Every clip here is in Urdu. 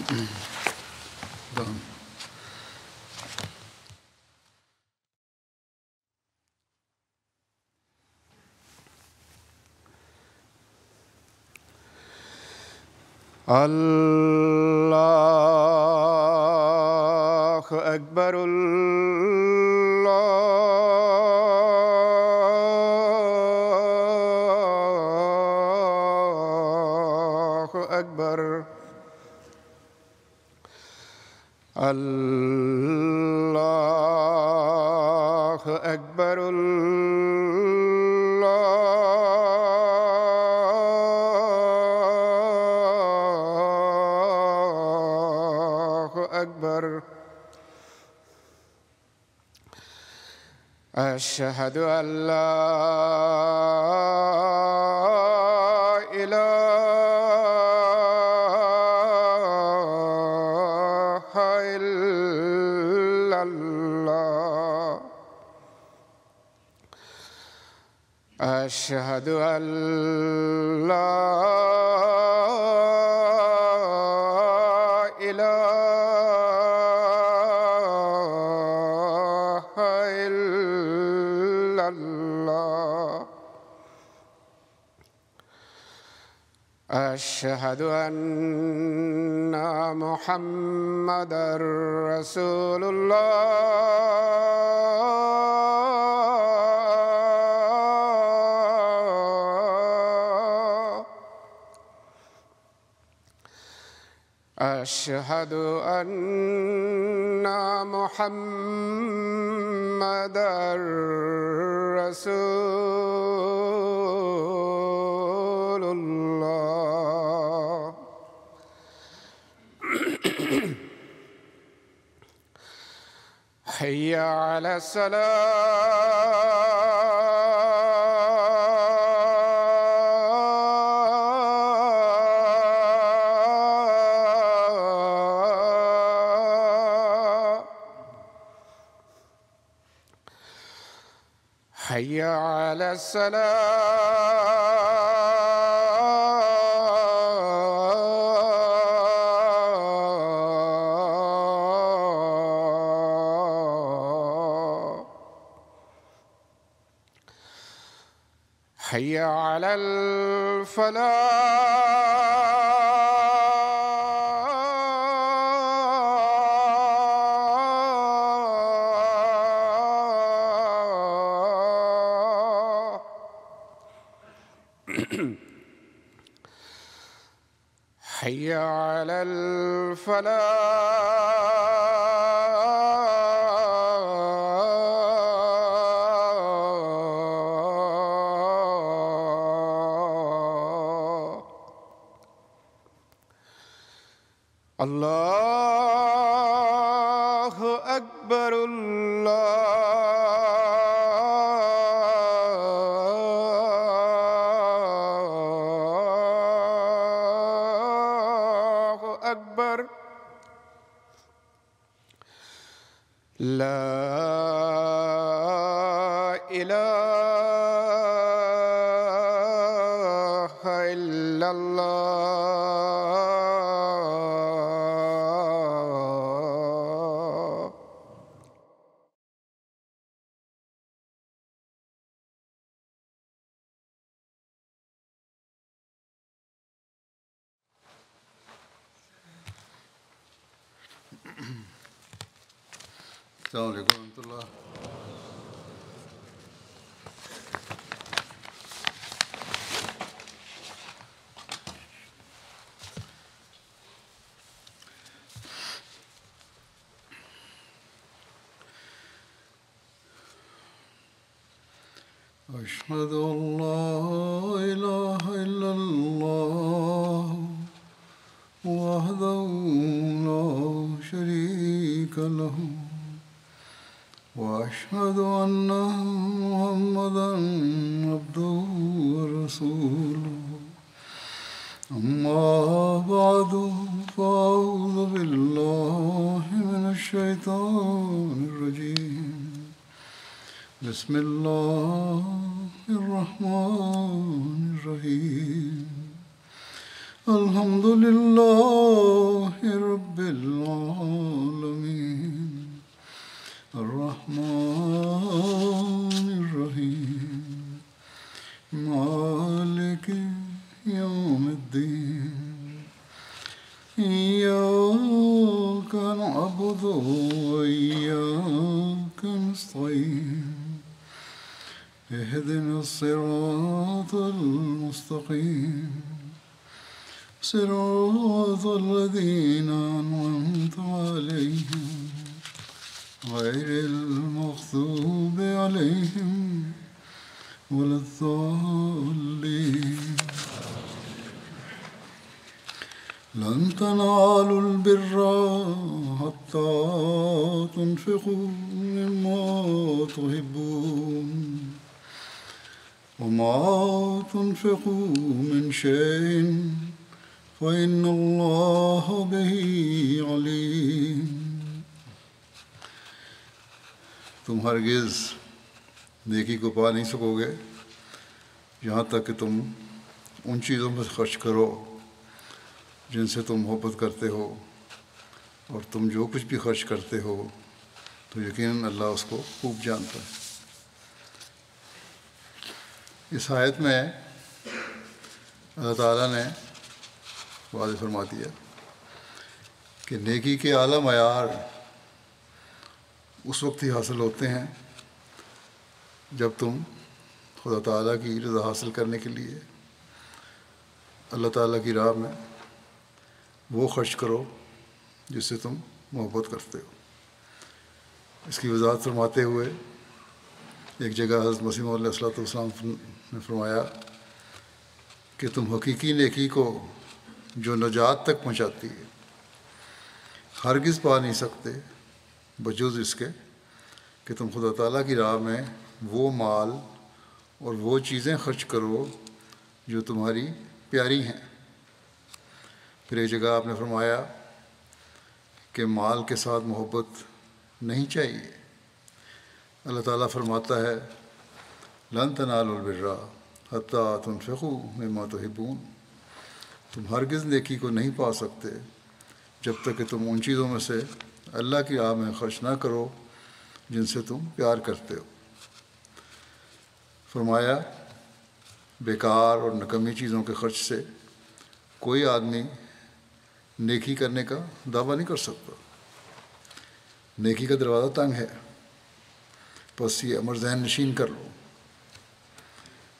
اللہ اکبر اللہ اکبر اللہ اکبر أشهد أن لا إله إلا الله أشهد أن لا أشهد أن محمدًا رسول الله أشهد أن محمدًا رسول الله حي على الصلاة حي على الصلاة حي على الفلاح حي على الفلاح الله أكبر الله أكبر لا إله إلا الله السلام علیکم ورحمۃ اللہ. أشهد أن لا إله إلا الله وحده لا شريك له وأشهد أن محمدًا عبده ورسوله أما بعد فأعوذ بالله من الشيطان الرجيم بسم الله الرحمن الرحيم الحمد لله رب العالمين الرحمن الرحيم مالك يوم الدين إياك نعبد وإياك نستعين اهدنا الصراط المستقيم صراط الذين أنعمت عليهم غير المغضوب عليهم ولا الضالين لن تنالوا البر حتى تنفقوا مما تحبون وما تنفقوا من شيء فإن الله به عليم تم ہرگز نیکی کو پا نہیں سکو گے یہاں تک کہ تم ان چیزوں میں خرچ کرو جن سے تم محبت کرتے ہو، اور تم جو کچھ بھی خرچ کرتے ہو تو یقیناً اللہ اس کو خوب جانتا ہے۔ اس آیت میں اللہ تعالیٰ نے واضح فرما دیا کہ نیکی کے اعلیٰ معیار اس وقت ہی حاصل ہوتے ہیں جب تم خدا تعالیٰ کی رضا حاصل کرنے کے لیے اللہ تعالیٰ کی راہ میں وہ خرچ کرو جس سے تم محبت کرتے ہو۔ اس کی وضاحت فرماتے ہوئے ایک جگہ حضرت مسیح موعود علیہ الصلوۃ والسلام نے فرمایا کہ تم حقیقی نیکی کو جو نجات تک پہنچاتی ہے ہرگز پا نہیں سکتے بجز اس کے کہ تم خدا تعالیٰ کی راہ میں وہ مال اور وہ چیزیں خرچ کرو جو تمہاری پیاری ہیں۔ پھر ایک جگہ آپ نے فرمایا کہ مال کے ساتھ محبت نہیں چاہیے۔ اللہ تعالیٰ فرماتا ہے لن تنالوا البر حتی تنفقوا مما تحبون، تم ہرگز نیکی کو نہیں پا سکتے جب تک کہ تم ان چیزوں میں سے اللہ کی راہ میں خرچ نہ کرو جن سے تم پیار کرتے ہو۔ فرمایا بیکار اور نکمی چیزوں کے خرچ سے کوئی آدمی نیکی کرنے کا دعویٰ نہیں کر سکتا۔ نیکی کا دروازہ تنگ ہے، بس یہ امر ذہن نشین کر لو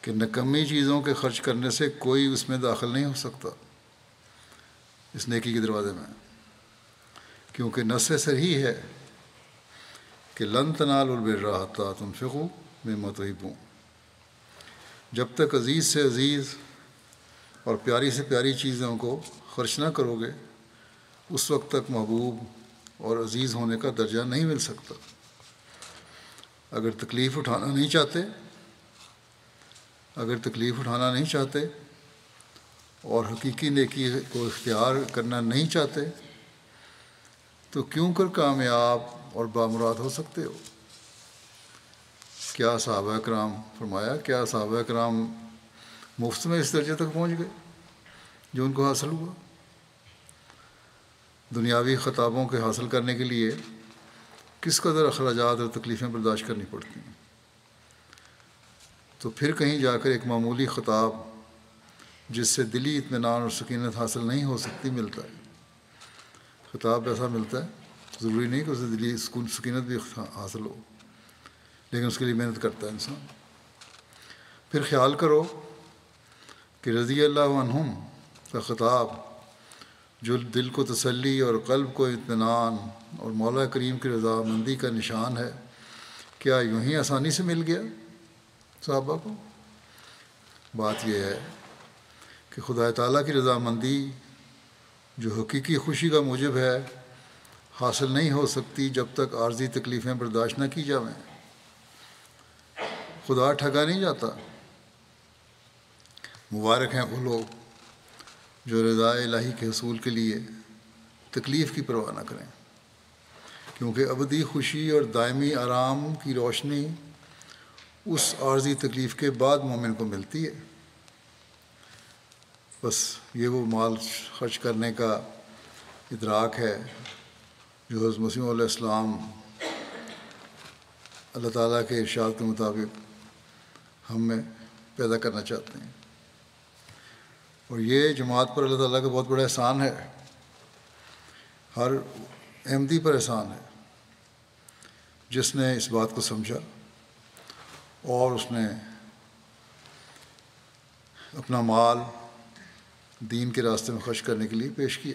کہ نکمی چیزوں کے خرچ کرنے سے کوئی اس میں داخل نہیں ہو سکتا اس نیکی کے دروازے میں، کیونکہ نص صریح ہے کہ لن تنالوا البر حتی تنفقوا مما تحبون، جب تک عزیز سے عزیز اور پیاری سے پیاری چیزوں کو خرچ نہ کرو گے اس وقت تک محبوب اور عزیز ہونے کا درجہ نہیں مل سکتا۔ اگر تکلیف اٹھانا نہیں چاہتے اور حقیقی نیکی کو اختیار کرنا نہیں چاہتے تو کیوں کر کامیاب اور بامراد ہو سکتے ہو؟ کیا صحابہ کرام مفت میں اس درجے تک پہنچ گئے جو ان کو حاصل ہوا؟ دنیاوی خطابوں کے حاصل کرنے کے لیے کس قدر اخراجات اور تکلیفیں برداشت کرنی پڑتی ہیں، تو پھر کہیں جا کر ایک معمولی خطاب جس سے دلی اطمینان اور سکینت حاصل نہیں ہو سکتی ملتا ہے۔ خطاب ایسا ملتا ہے، ضروری نہیں کہ اسے دلی سکینت بھی حاصل ہو، لیکن اس کے لیے محنت کرتا ہے انسان۔ پھر خیال کرو کہ رضی اللہ عنہم کا خطاب جو دل کو تسلی اور قلب کو اطمینان اور مولا کریم کی رضامندی کا نشان ہے، کیا یوں ہی آسانی سے مل گیا صحابہ کو؟ بات یہ ہے کہ خدا تعالیٰ کی رضامندی جو حقیقی خوشی کا موجب ہے حاصل نہیں ہو سکتی جب تک عارضی تکلیفیں برداشت نہ کی جائیں۔ خدا ٹھگا نہیں جاتا۔ مبارک ہیں وہ لوگ جو رضا الہی کے حصول کے لیے تکلیف کی پرواہ نہ کریں، کیونکہ ابدی خوشی اور دائمی آرام کی روشنی اس عارضی تکلیف کے بعد مومن کو ملتی ہے۔ بس یہ وہ مال خرچ کرنے کا ادراک ہے جو حضرت مسیح علیہ السلام اللہ تعالیٰ کے ارشاد کے مطابق ہم میں پیدا کرنا چاہتے ہیں۔ اور یہ جماعت پر اللہ تعالیٰ کا بہت بڑا احسان ہے، ہر احمدی پر احسان ہے جس نے اس بات کو سمجھا اور اس نے اپنا مال دین کے راستے میں خرچ کرنے کے لیے پیش کیا،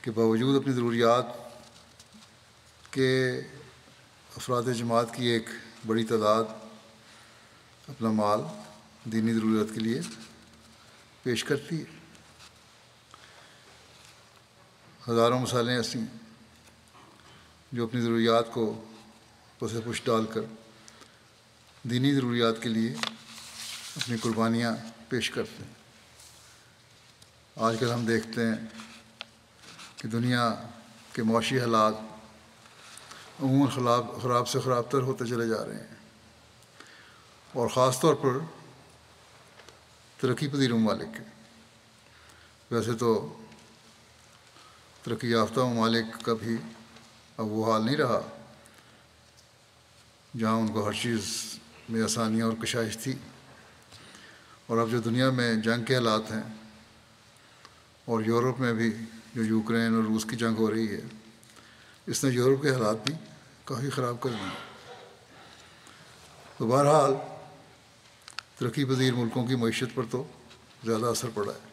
کہ باوجود اپنی ضروریات کے افراد جماعت کی ایک بڑی تعداد اپنا مال دینی ضرورت کے لیے پیش کرتی ہے۔ ہزاروں مثالیں ایسی ہیں جو اپنی ضروریات کو پس پش ڈال کر دینی ضروریات کے لیے اپنی قربانیاں پیش کرتے ہیں۔ آج کل ہم دیکھتے ہیں کہ دنیا کے معاشی حالات عموماً خراب سے خراب تر ہوتے چلے جا رہے ہیں، اور خاص طور پر ترقی پذیر ممالک کے۔ ویسے تو ترقی یافتہ ممالک کا بھی اب وہ حال نہیں رہا جہاں ان کو ہر چیز میں آسانیاں اور کشائش تھی، اور اب جو دنیا میں جنگ کے حالات ہیں، اور یورپ میں بھی جو یوکرین اور روس کی جنگ ہو رہی ہے، اس نے یورپ کے حالات بھی کافی خراب کر دیے۔ تو بہرحال ترقی پذیر ملکوں کی معیشت پر تو زیادہ اثر پڑا ہے۔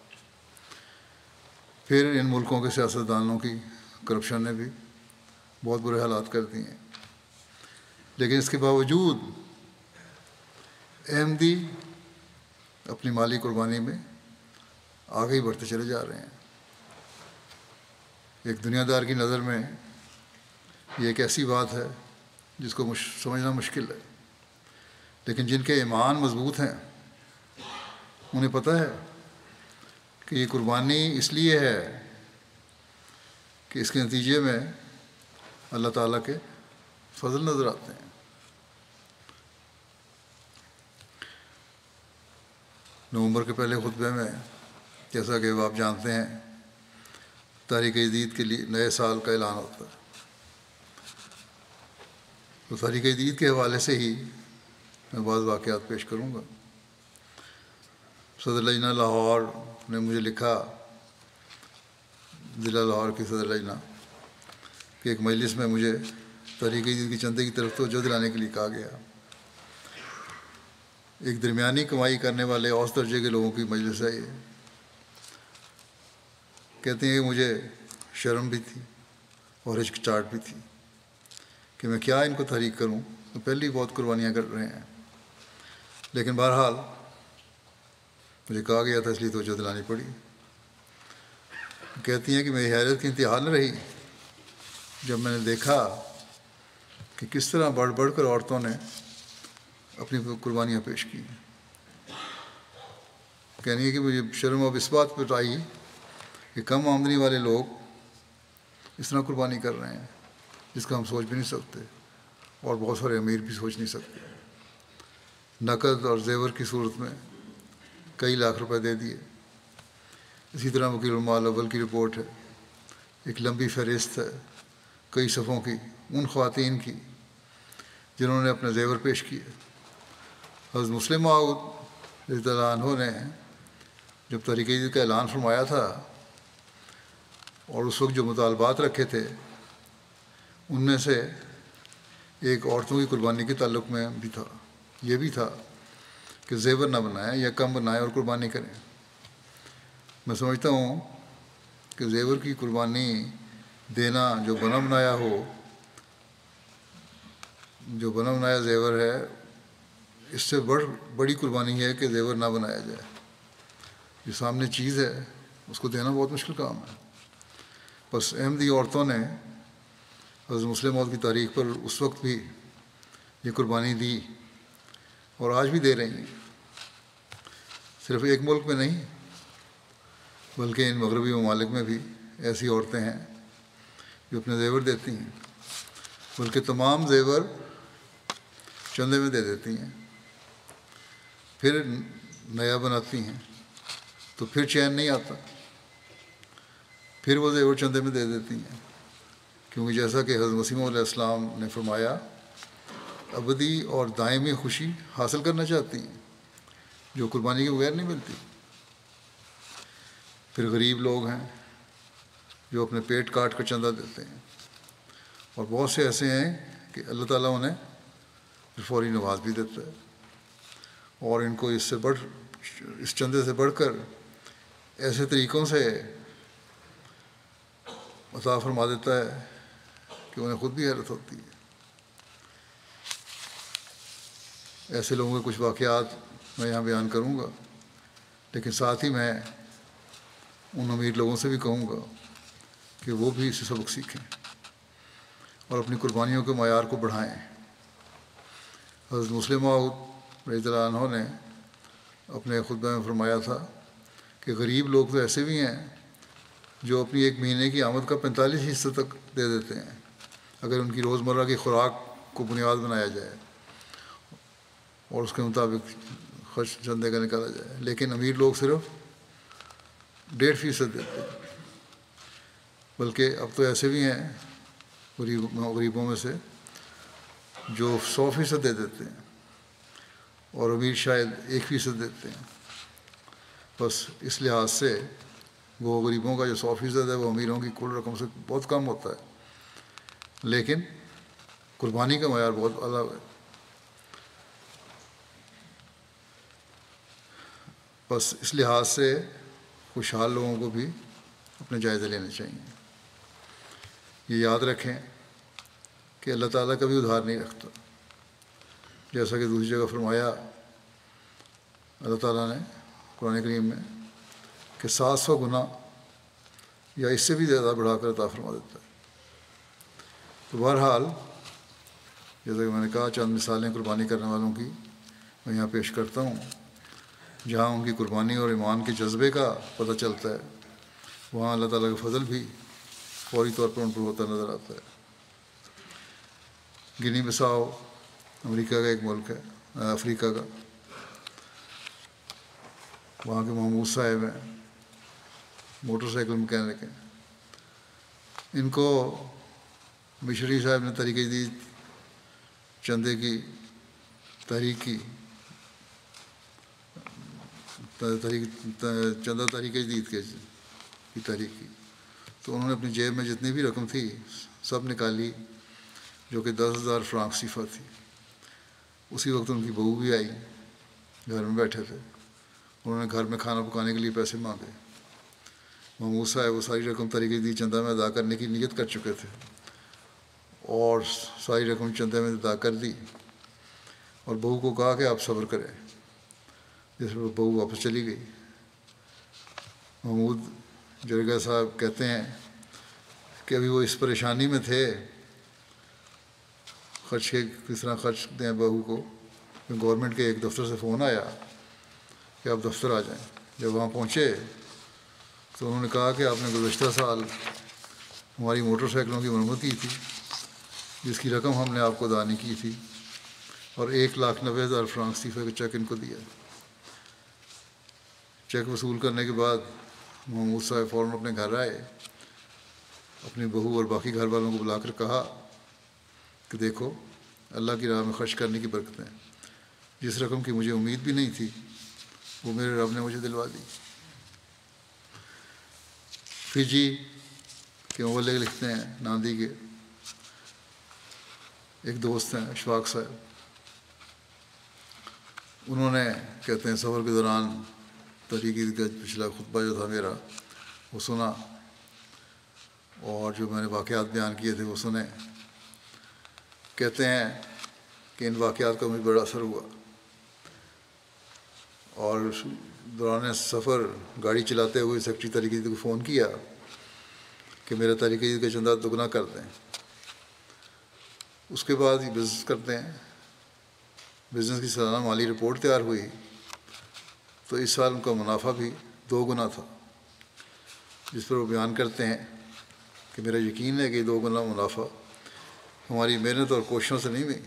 پھر ان ملکوں کے سیاستدانوں کی کرپشن نے بھی بہت برے حالات کر دیے ہیں، لیکن اس کے باوجود احمدی اپنی مالی قربانی میں آگے ہی بڑھتے چلے جا رہے ہیں۔ ایک دنیا دار کی نظر میں یہ ایک ایسی بات ہے جس کو سمجھنا مشکل ہے، لیکن جن کے ایمان مضبوط ہیں انہیں پتہ ہے کہ یہ قربانی اس لیے ہے کہ اس کے نتیجے میں اللہ تعالیٰ کے فضل نظر آتے ہیں۔ نومبر کے پہلے خطبے میں، جیسا کہ آپ جانتے ہیں، تاریخ جدید کے لیے نئے سال کا اعلان ہوتا ہے۔ تو تاریخ جدید کے حوالے سے ہی میں بعض واقعات پیش کروں گا۔ صدر لجنہ لاہور نے مجھے لکھا، ضلع لاہور کی صدر لجنہ، کہ ایک مجلس میں مجھے تاریخ جدید کی چندے کی طرف توجہ دلانے کے لیے کہا گیا۔ ایک درمیانی کمائی کرنے والے اوسط درجے کے لوگوں کی مجلس ہے یہ۔ کہتے ہیں کہ مجھے شرم بھی تھی اور ہچکچاہٹ بھی تھی کہ میں کیا ان کو تحریک کروں، تو پہلے ہی بہت قربانیاں کر رہے ہیں، لیکن بہرحال مجھے کہا گیا تھا اس لیے توجہ دلانی پڑی۔ کہتی ہیں کہ میری حیرت کی انتہا نہ رہی جب میں نے دیکھا کہ کس طرح بڑھ بڑھ کر عورتوں نے اپنی قربانیاں پیش کی۔ کہنی ہے کہ مجھے شرم اب اس بات پر آئی کہ کم آمدنی والے لوگ اس طرح قربانی کر رہے ہیں جس کا ہم سوچ بھی نہیں سکتے، اور بہت سارے امیر بھی سوچ نہیں سکتے۔ نقد اور زیور کی صورت میں کئی لاکھ روپے دے دیے۔ اسی طرح وکیل المال اول کی رپورٹ ہے، ایک لمبی فہرست ہے کئی صفحوں کی ان خواتین کی جنہوں نے اپنے زیور پیش کیے۔ حضرت مسلم موعود رضی اللہ عنہ نے جب تحریک جدید کا اعلان فرمایا تھا، اور اس وقت جو مطالبات رکھے تھے، ان میں سے ایک عورتوں کی قربانی کے تعلق میں بھی تھا، یہ بھی تھا کہ زیور نہ بنائیں یا کم بنائیں اور قربانی کریں۔ میں سمجھتا ہوں کہ زیور کی قربانی دینا جو بنا بنایا زیور ہے، اس سے بڑی قربانی ہے کہ زیور نہ بنایا جائے۔ جو سامنے چیز ہے اس کو دینا بہت مشکل کام ہے۔ بس احمدی عورتوں نے حضرت مسلم موعود کی تاریخ پر اس وقت بھی یہ قربانی دی، اور آج بھی دے رہی ہیں۔ صرف ایک ملک میں نہیں بلکہ ان مغربی ممالک میں بھی ایسی عورتیں ہیں جو اپنے زیور دیتی ہیں، بلکہ تمام زیور چندے میں دے دیتی ہیں، پھر نیا بناتی ہیں تو پھر چین نہیں آتا، پھر وہ زیور چندے میں دے دیتی ہیں، کیونکہ جیسا کہ حضرت مسیح علیہ السلام نے فرمایا ابدی اور دائمی خوشی حاصل کرنا چاہتی ہیں جو قربانی کے بغیر نہیں ملتی۔ پھر غریب لوگ ہیں جو اپنے پیٹ کاٹ کر چندہ دیتے ہیں، اور بہت سے ایسے ہیں کہ اللہ تعالیٰ انہیں فوری نواز بھی دیتا ہے، اور ان کو اس چندے سے بڑھ کر ایسے طریقوں سے عطا فرما دیتا ہے کہ انہیں خود بھی حیرت ہوتی ہے۔ ایسے لوگوں کے کچھ واقعات میں یہاں بیان کروں گا، لیکن ساتھ ہی میں ان امیر لوگوں سے بھی کہوں گا کہ وہ بھی اس سے سبق سیکھیں اور اپنی قربانیوں کے معیار کو بڑھائیں۔ حضرت مسلم موعود رضی اللہ عنہ نے اپنے خطبہ میں فرمایا تھا کہ غریب لوگ تو ایسے بھی ہیں جو اپنی ایک مہینے کی آمد کا 45% تک دے دیتے ہیں اگر ان کی روزمرہ کی خوراک کو بنیاد بنایا جائے اور اس کے مطابق خرچ چندے کا نکالا جائے، لیکن امیر لوگ صرف 1.5% دیتے ہیں، بلکہ اب تو ایسے بھی ہیں غریبوں میں سے جو 100% دے دیتے ہیں اور امیر شاید 1% دیتے ہیں۔ بس اس لحاظ سے وہ غریبوں کا جو 100% ہے وہ امیروں کی کل رقم سے بہت کم ہوتا ہے، لیکن قربانی کا معیار بہت اعلیٰ ہے۔ بس اس لحاظ سے خوشحال لوگوں کو بھی اپنے جائزے لینے چاہیے۔ یہ یاد رکھیں کہ اللہ تعالیٰ کبھی ادھار نہیں رکھتا، جیسا کہ دوسری جگہ فرمایا اللہ تعالیٰ نے قرآن کریم میں کہ 700 گنا یا اس سے بھی زیادہ بڑھا کر عطا فرما دیتا ہے۔ تو بہرحال جیسا کہ میں نے کہا چند مثالیں قربانی کرنے والوں کی میں یہاں پیش کرتا ہوں، جہاں ان کی قربانی اور ایمان کے جذبے کا پتہ چلتا ہے وہاں اللہ تعالیٰ کا فضل بھی فوری طور پر ان پر ہوتا نظر آتا ہے۔ گنی بساؤ امریکہ کا ایک ملک ہے، افریقہ کا۔ وہاں کے محمود صاحب ہیں، موٹر سائیکل مکینک ہیں۔ ان کو مشری صاحب نے طریقہ جدید چندے کی تحریک کی، چندہ طریقہ جدید کی تحریک کی، تو انہوں نے اپنی جیب میں جتنی بھی رقم تھی سب نکالی، جو کہ 10,000 فرانک صفر تھی۔ اسی وقت ان کی بہو بھی آئی، گھر میں بیٹھے تھے، انہوں نے گھر میں کھانا پکانے کے لیے پیسے مانگے۔ محمود صاحب وہ ساری رقم طریقہ جدید چندہ میں ادا کرنے کی نیت کر چکے تھے اور ساری رقم چندے میں ادا کر دی، اور بہو کو کہا کہ آپ صبر کریں، جس پر بہو واپس چلی گئی۔ محمود جرگہ صاحب کہتے ہیں کہ ابھی وہ اس پریشانی میں تھے کس طرح خرچ دیں بہو کو، گورنمنٹ کے ایک دفتر سے فون آیا کہ آپ دفتر آ جائیں۔ جب وہاں پہنچے تو انہوں نے کہا کہ آپ نے گزشتہ سال ہماری موٹر سائیکلوں کی مرمت کی تھی، جس کی رقم ہم نے آپ کو ادا نہیں کی تھی، اور 1,90,000 فرانک صفر کا چیک ان کو دیا۔ چیک وصول کرنے کے بعد محمود صاحب فوراً اپنے گھر آئے، اپنی بہو اور باقی گھر والوں کو بلا کر کہا کہ دیکھو اللہ کی راہ میں خرچ کرنے کی برکتیں، جس رقم کی مجھے امید بھی نہیں تھی وہ میرے رب نے مجھے دلوا دی۔ فجی کے مولے لکھتے ہیں، ناندی کے ایک دوست ہیں اشفاق صاحب، انہوں نے کہتے ہیں سفر کے دوران طریقے کا پچھلا خطبہ جو تھا میرا وہ سنا، اور جو میں نے واقعات بیان کیے تھے وہ سنے۔ کہتے ہیں کہ ان واقعات کا مجھے بڑا اثر ہوا، اور دوران سفر گاڑی چلاتے ہوئے سیکرٹری طریقے کو فون کیا کہ میرا طریقے کا چندہ دگنا کر دیں۔ اس کے بعد یہ بزنس کرتے ہیں، بزنس کی سالانہ مالی رپورٹ تیار ہوئی تو اس سال ان کا منافع بھی 2 گنا تھا، جس پر وہ بیان کرتے ہیں کہ میرا یقین ہے کہ 2 گنا منافع ہماری محنت اور کوششوں سے نہیں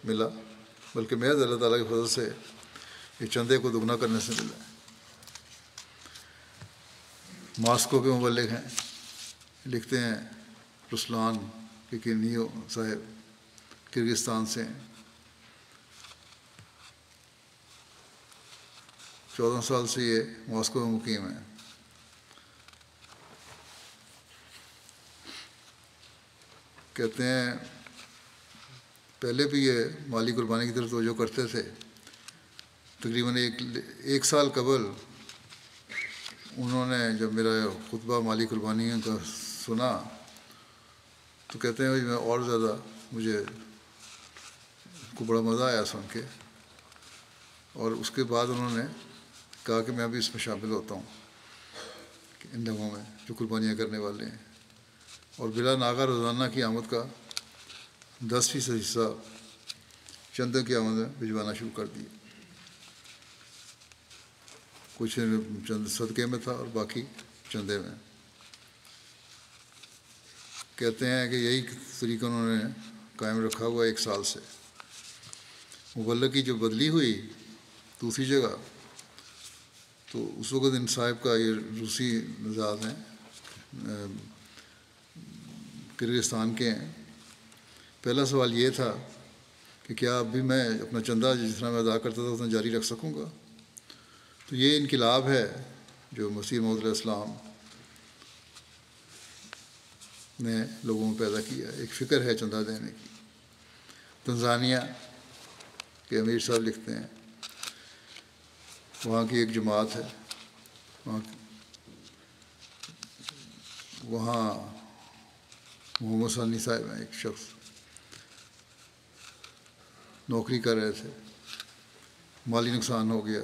ملا، بلکہ محض اللہ تعالیٰ کے فضل سے یہ چندے کو دگنا کرنے سے ملا ہے۔ ماسکو کے مبلغ ہیں، لکھتے ہیں رسلان کیکنیو صاحب کرگزستان سے ہیں، 14 سال سے یہ ماسکو میں مقیم ہیں۔ کہتے ہیں پہلے بھی یہ مالی قربانی کی طرف توجہ کرتے تھے، تقریباً ایک سال قبل انہوں نے جب میرا خطبہ مالی قربانی کا سنا تو کہتے ہیں میں اور زیادہ مجھے کو بڑا مزہ آیا سن کے، اور اس کے بعد انہوں نے کہا کہ میں بھی اس میں شامل ہوتا ہوں کہ ان لوگوں میں جو قربانیاں کرنے والے ہیں، اور بلا ناغہ روزانہ کی آمد کا 10% حصہ چندے کی آمد میں بھجوانا شروع کر دی، کچھ چند صدقے میں تھا اور باقی چندے میں۔ کہتے ہیں کہ یہی طریقہ انہوں نے قائم رکھا ہوا 1 سال سے۔ مبلغ کی جو بدلی ہوئی دوسری جگہ، تو اس وقت ان صاحب کا یہ روسی مزاج ہیں، کرغزستان کے ہیں۔ پہلا سوال یہ تھا کہ کیا اب بھی میں اپنا چندہ جس طرح میں ادا کرتا تھا اتنا جاری رکھ سکوں گا؟ تو یہ انقلاب ہے جو مسیح موعود علیہ السلام نے لوگوں میں پیدا کیا، ایک فکر ہے چندہ دینے کی۔ تنزانیہ کے امیر صاحب لکھتے ہیں وہاں کی ایک جماعت ہے، وہاں محمد ثانی صاحب ہیں، ایک شخص نوکری کر رہے تھے، مالی نقصان ہو گیا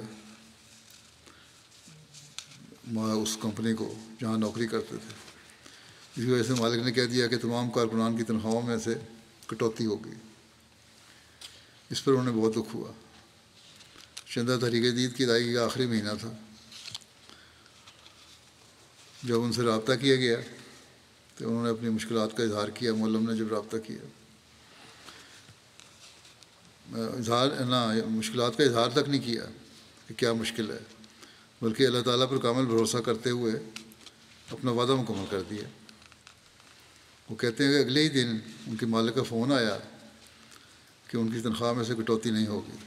اس کمپنی کو جہاں نوکری کرتے تھے، اس کی وجہ سے مالک نے کہہ دیا کہ تمام کارکنان کی تنخواہوں میں سے کٹوتی ہوگی۔ اس پر انہوں نے بہت دکھ ہوا۔ چندہ تحریک جدید کی ادائیگی کا آخری مہینہ تھا، جب ان سے رابطہ کیا گیا تو انہوں نے اپنی مشکلات کا اظہار کیا۔ معلم نے جب رابطہ کیا، مشکلات کا اظہار تک نہیں کیا کہ کیا مشکل ہے، بلکہ اللہ تعالیٰ پر کامل بھروسہ کرتے ہوئے اپنا وعدہ مکمل کر دیا۔ وہ کہتے ہیں کہ اگلے ہی دن ان کے مالک کا فون آیا کہ ان کی تنخواہ میں سے کٹوتی نہیں ہوگی۔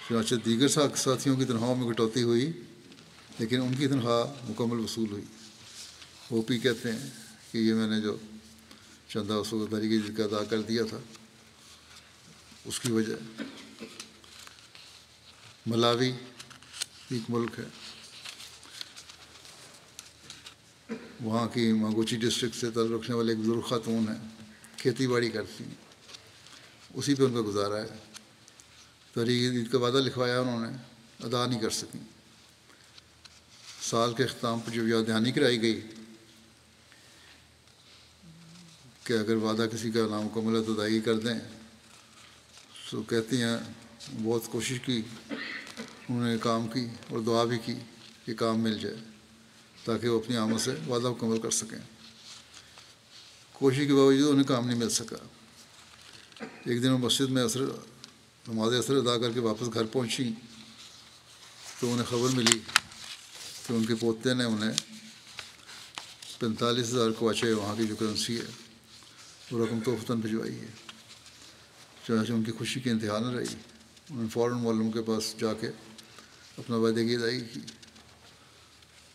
چنانچہ دیگر ساتھیوں کی تنخواہوں میں کٹوتی ہوئی، لیکن ان کی تنخواہ مکمل وصول ہوئی۔ وہ بھی کہتے ہیں کہ یہ میں نے جو چندہ اس وقت طریقے کا ادا کر دیا تھا اس کی وجہ۔ ملاوی ایک ملک ہے، وہاں کی مانگوچی ڈسٹرکٹ سے تعلق رکھنے والے ایک بزرگ خاتون ہیں، کھیتی باڑی کرتی ہیں، اسی پہ ان کا گزارا ہے۔ تحریک جدید کا وعدہ لکھوایا انہوں نے، ادا نہیں کر سکیں۔ سال کے اختتام پر جب یاد دہانی کرائی گئی کہ اگر وعدہ کسی کا نامکمل ہے تو ادائیگی کر دیں، تو کہتی ہیں بہت کوشش کی، انہوں نے کام کی اور دعا بھی کی کہ کام مل جائے تاکہ وہ اپنی آمد سے وعدہ مکمل کر سکیں۔ کوشش کے باوجود انہیں کام نہیں مل سکا۔ ایک دن وہ مسجد میں نماز عصر ادا کر کے واپس گھر پہنچی تو انہیں خبر ملی کہ ان کے پوتے نے انہیں 45,000 کواچے، وہاں کی جو کرنسی ہے، وہ رقم تحفتاً بھجوائی ہے۔ چنانچہ ان کی خوشی کی انتہا نہ رہی، انہوں نے فوراً معلم کے پاس جا کے اپنا وعدے کی ادائیگی کی،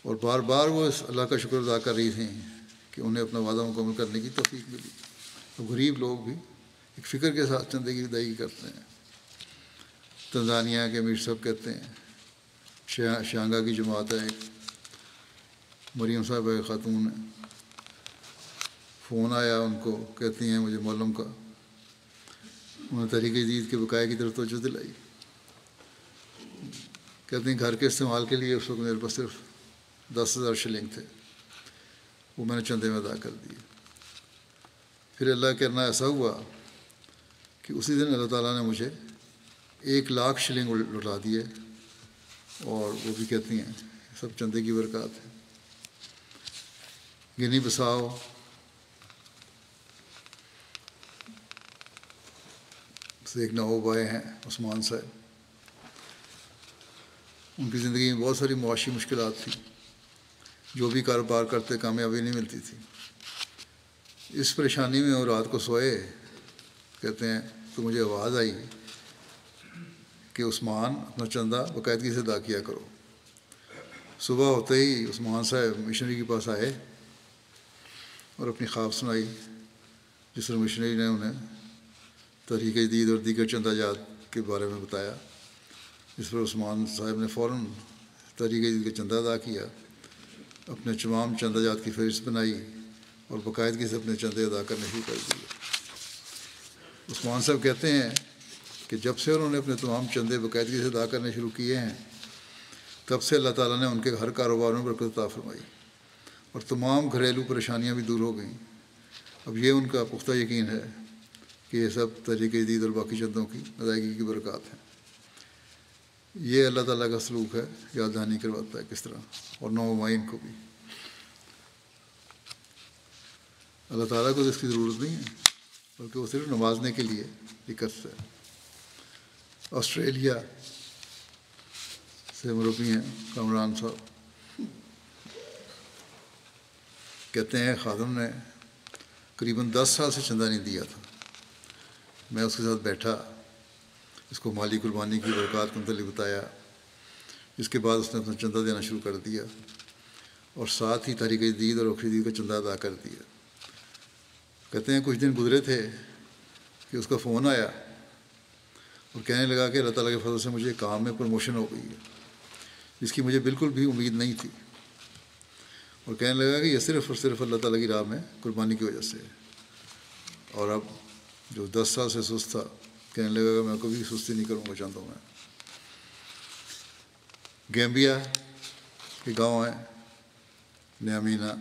اور بار بار وہ اس اللہ کا شکر ادا کر رہی تھیں کہ انہیں اپنا وعدہ مکمل کرنے کی توفیق ملی۔ تو غریب لوگ بھی ایک فکر کے ساتھ چندے کی ادائیگی کرتے ہیں۔ تنزانیہ کے امیر صاحب کہتے ہیں، شیانگا کی جماعت ہے ایک، مریم صاحبہ خاتون ہے، فون آیا ان کو، کہتی ہیں مجھے معلم کا، انہوں نے تحریک جدید کے بقائے کی طرف توجہ دلائی۔ کہتے ہیں گھر کے استعمال کے لیے اس وقت میرے پاس صرف 10,000 شلنگ تھے، وہ میں نے چندے میں ادا کر دیے۔ پھر اللہ کرنا ایسا ہوا کہ اسی دن اللہ تعالیٰ نے مجھے 1,00,000 شلنگ لوٹا دیے، اور وہ بھی کہتی ہیں سب چندے کی برکات ہے۔ گنی بساؤ سے ایک نواب آئے ہیں عثمان صاحب، ان کی زندگی میں بہت ساری معاشی مشکلات تھیں، جو بھی کاروبار کرتے کامیابی نہیں ملتی تھی۔ اس پریشانی میں وہ رات کو سوئے، کہتے ہیں تو مجھے آواز آئی کہ عثمان اپنا چندہ باقاعدگی سے ادا کیا کرو۔ صبح ہوتے ہی عثمان صاحب مشنری کے پاس آئے اور اپنی خواب سنائی، جس میں مشنری نے انہیں تحریک جدید اور دیگر چندہ جات کے بارے میں بتایا، جس پر عثمان صاحب نے فوراً تحریک جدید کا چندہ ادا کیا، اپنے تمام چندہ جات کی فہرست بنائی اور باقاعدگی سے اپنے چندے ادا کرنے شروع کر دیے۔ عثمان صاحب کہتے ہیں کہ جب سے انہوں نے اپنے تمام چندے باقاعدگی سے ادا کرنے شروع کیے ہیں، تب سے اللہ تعالیٰ نے ان کے ہر کاروبار میں برکت عطا فرمائی اور تمام گھریلو پریشانیاں بھی دور ہو گئیں۔ اب یہ ان کا پختہ یقین ہے کہ یہ سب تحریک جدید اور باقی چندوں کی ادائیگی کی برکات ہیں۔ یہ اللہ تعالیٰ کا سلوک ہے، یاد دہانی کرواتا ہے کس طرح، اور نومائن کو بھی۔ اللہ تعالیٰ کو تو اس کی ضرورت نہیں ہے، بلکہ وہ صرف نوازنے کے لیے یہ کرتا ہے۔ آسٹریلیا سے مربی ہیں کامران صاحب، کہتے ہیں خادم نے قریباً 10 سال سے چندہ نہیں دیا تھا۔ میں اس کے ساتھ بیٹھا، اس کو مالی قربانی کی برکات کے متعلق بتایا، اس کے بعد اس نے اپنا چندہ دینا شروع کر دیا اور ساتھ ہی تحریک جدید اور وقف جدید کا چندہ ادا کر دیا۔ کہتے ہیں کچھ دن گزرے تھے کہ اس کا فون آیا اور کہنے لگا کہ اللہ تعالیٰ کے فضل سے مجھے کام میں پروموشن ہو گئی ہے، جس کی مجھے بالکل بھی امید نہیں تھی، اور کہنے لگا کہ یہ صرف اور صرف اللہ تعالیٰ کی راہ میں قربانی کی وجہ سے ہے۔ اور اب جو 10 سال سے سست تھا، کہنے لگا کہ میں کبھی سستی نہیں کروں گا چاندوں میں۔ گیمبیا کے گاؤں ہے نیامینا،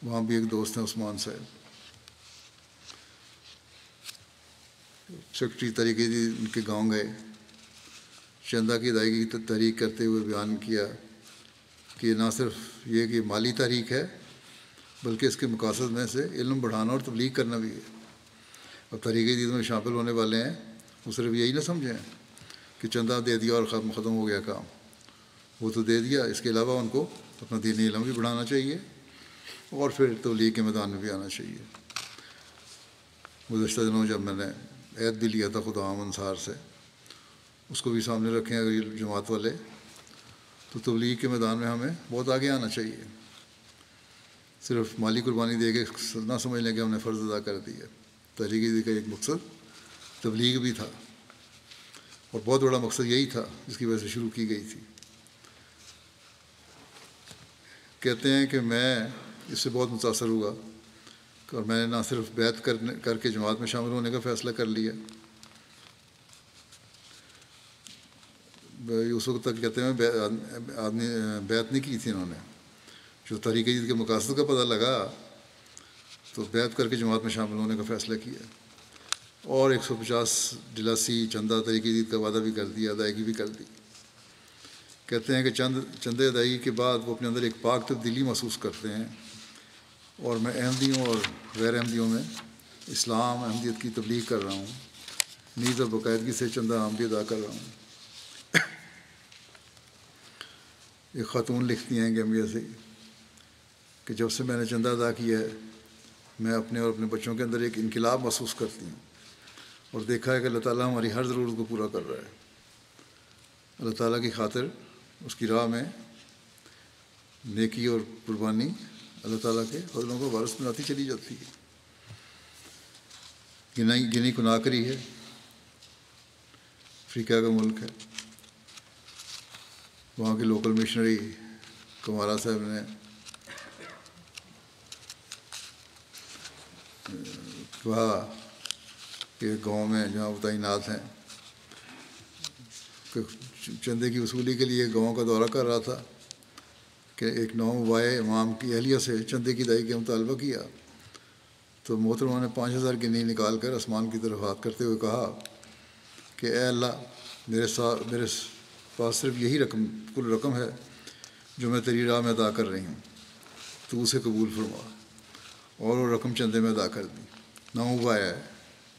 وہاں بھی ایک دوست ہیں عثمان صاحب، سیکرٹری تحریک جدید ان کے گاؤں گئے، چندہ کی ادائیگی کی تحریک کرتے ہوئے بیان کیا کہ نہ صرف یہ کہ مالی تحریک ہے، بلکہ اس کے مقاصد میں سے علم بڑھانا اور تبلیغ کرنا بھی ہے۔ اب تحریک جدید میں شامل ہونے والے ہیں، وہ صرف یہی نہ سمجھیں کہ چندہ دے دیا اور ختم ہو گیا کام، وہ تو دے دیا، اس کے علاوہ ان کو اپنا دینی علم بھی بڑھانا چاہیے اور پھر تبلیغ کے میدان میں بھی آنا چاہیے۔ گزشتہ دنوں جب میں نے عہد بھی لیا تھا خدا عام انصار سے، اس کو بھی سامنے رکھیں اگر یہ جماعت والے، تو تبلیغ کے میدان میں ہمیں بہت آگے آنا چاہیے۔ صرف مالی قربانی دے کے نہ سمجھ لیں کہ ہم نے فرض ادا کر دیا۔ تحریک جدید کا ایک مقصد تبلیغ بھی تھا، اور بہت بڑا مقصد یہی تھا جس کی وجہ سے شروع کی گئی تھی۔ کہتے ہیں کہ میں اس سے بہت متاثر ہوا اور میں نے نہ صرف بیعت کر کے جماعت میں شامل ہونے کا فیصلہ کر لیا، اس وقت تک کہتے ہیں آدمی بیعت نہیں کی تھی انہوں نے، جو تحریک جدید کے مقاصد کا پتہ لگا تو بیعت کر کے جماعت میں شامل ہونے کا فیصلہ کیا، اور 150 ڈلاسی چندہ تحریک جدید کا وعدہ بھی کر دیا، ادائیگی بھی کر دی۔ کہتے ہیں کہ چندے ادائیگی کے بعد وہ اپنے اندر ایک پاک تبدیلی محسوس کرتے ہیں، اور میں احمدیوں اور غیر احمدیوں میں اسلام احمدیت کی تبلیغ کر رہا ہوں، نیز اور باقاعدگی سے چندہ عام بھی ادا کر رہا ہوں۔ ایک خاتون لکھتی ہیں گیمبیا سے کہ جب سے میں نے چندہ ادا کیا ہے، میں اپنے اور اپنے بچوں کے اندر ایک انقلاب محسوس کرتی ہوں، اور دیکھا ہے کہ اللہ تعالیٰ ہماری ہر ضرورت کو پورا کر رہا ہے۔ اللہ تعالیٰ کی خاطر اس کی راہ میں نیکی اور قربانی اللہ تعالیٰ کے فضلوں کو وارث بناتی چلی جاتی ہے۔ گنی کناکری ہے، افریقہ کا ملک ہے، وہاں کے لوکل مشنری کمارا صاحب نے کہا کہ گاؤں میں جہاں وہ تعینات ہیں، کہ چندے کی وصولی کے لیے گاؤں کا دورہ کر رہا تھا کہ ایک نوموائے امام کی اہلیہ سے چندے کی ادائیگی کا مطالبہ کیا، تو محترمہ نے 5000 گنی نکال کر آسمان کی طرف ہاتھ کرتے ہوئے کہا کہ اے اللہ، میرے پاس صرف یہی کل رقم ہے جو میں تیری راہ میں ادا کر رہی ہوں، تو اسے قبول فرما، اور وہ رقم چندے میں ادا کر دی۔ نوموائے ہے،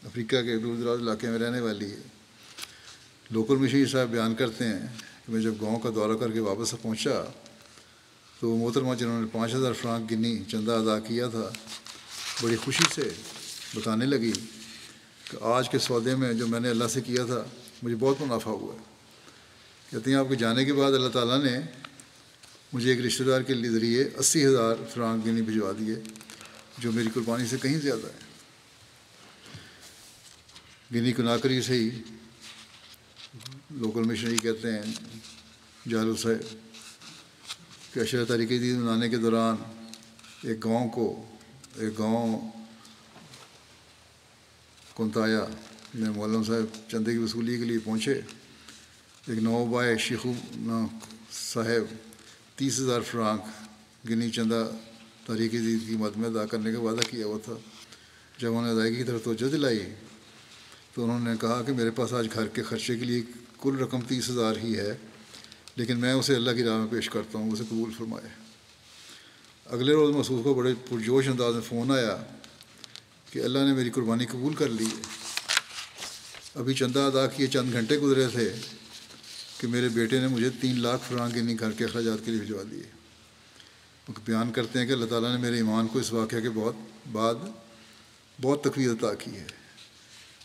افریقہ کے دور دراز علاقے میں رہنے والی ہے۔ لوکل مشیر صاحب بیان کرتے ہیں کہ میں جب گاؤں کا دورہ کر کے واپس پہنچا تو وہ محترمہ جنہوں نے 5,000 فرانک گنی چندہ ادا کیا تھا بڑی خوشی سے بتانے لگی کہ آج کے سودے میں جو میں نے اللہ سے کیا تھا مجھے بہت منافع ہوا ہے۔ کہتی ہیں آپ کے جانے کے بعد اللہ تعالیٰ نے مجھے ایک رشتہ دار کے ذریعے 80,000 فرانک گنی بھجوا دیے، جو میری قربانی سے کہیں زیادہ ہے۔ گنی کناکری سے ہی لوکل مشنری کہتے ہیں جالو صاحب کہ عشرہ تحریک جدید منانے کے دوران ایک گاؤں کنتایا میں مولم صاحب چندے کی وصولی کے لیے پہنچے۔ ایک نوبائے شیخو صاحب 30,000 فرانک گنی چندہ تحریک جدید کی مد میں ادا کرنے کا وعدہ کیا ہوا تھا۔ جب انہوں نے ادائیگی کی طرف توجہ دلائی تو انہوں نے کہا کہ میرے پاس آج گھر کے خرچے کے لیے کل رقم 30,000 ہی ہے، لیکن میں اسے اللہ کی راہ میں پیش کرتا ہوں، اسے قبول فرمائے۔ اگلے روز مسعود کو بڑے پرجوش انداز میں فون آیا کہ اللہ نے میری قربانی قبول کر لی ہے۔ ابھی چندہ ادا کیے چند گھنٹے گزرے تھے کہ میرے بیٹے نے مجھے 3 لاکھ فرانک گنی گھر کے اخراجات کے لیے بھجوا دیے۔ وہ بیان کرتے ہیں کہ اللہ تعالیٰ نے میرے ایمان کو اس واقعہ کے بعد بہت تقویت عطا کی ہے۔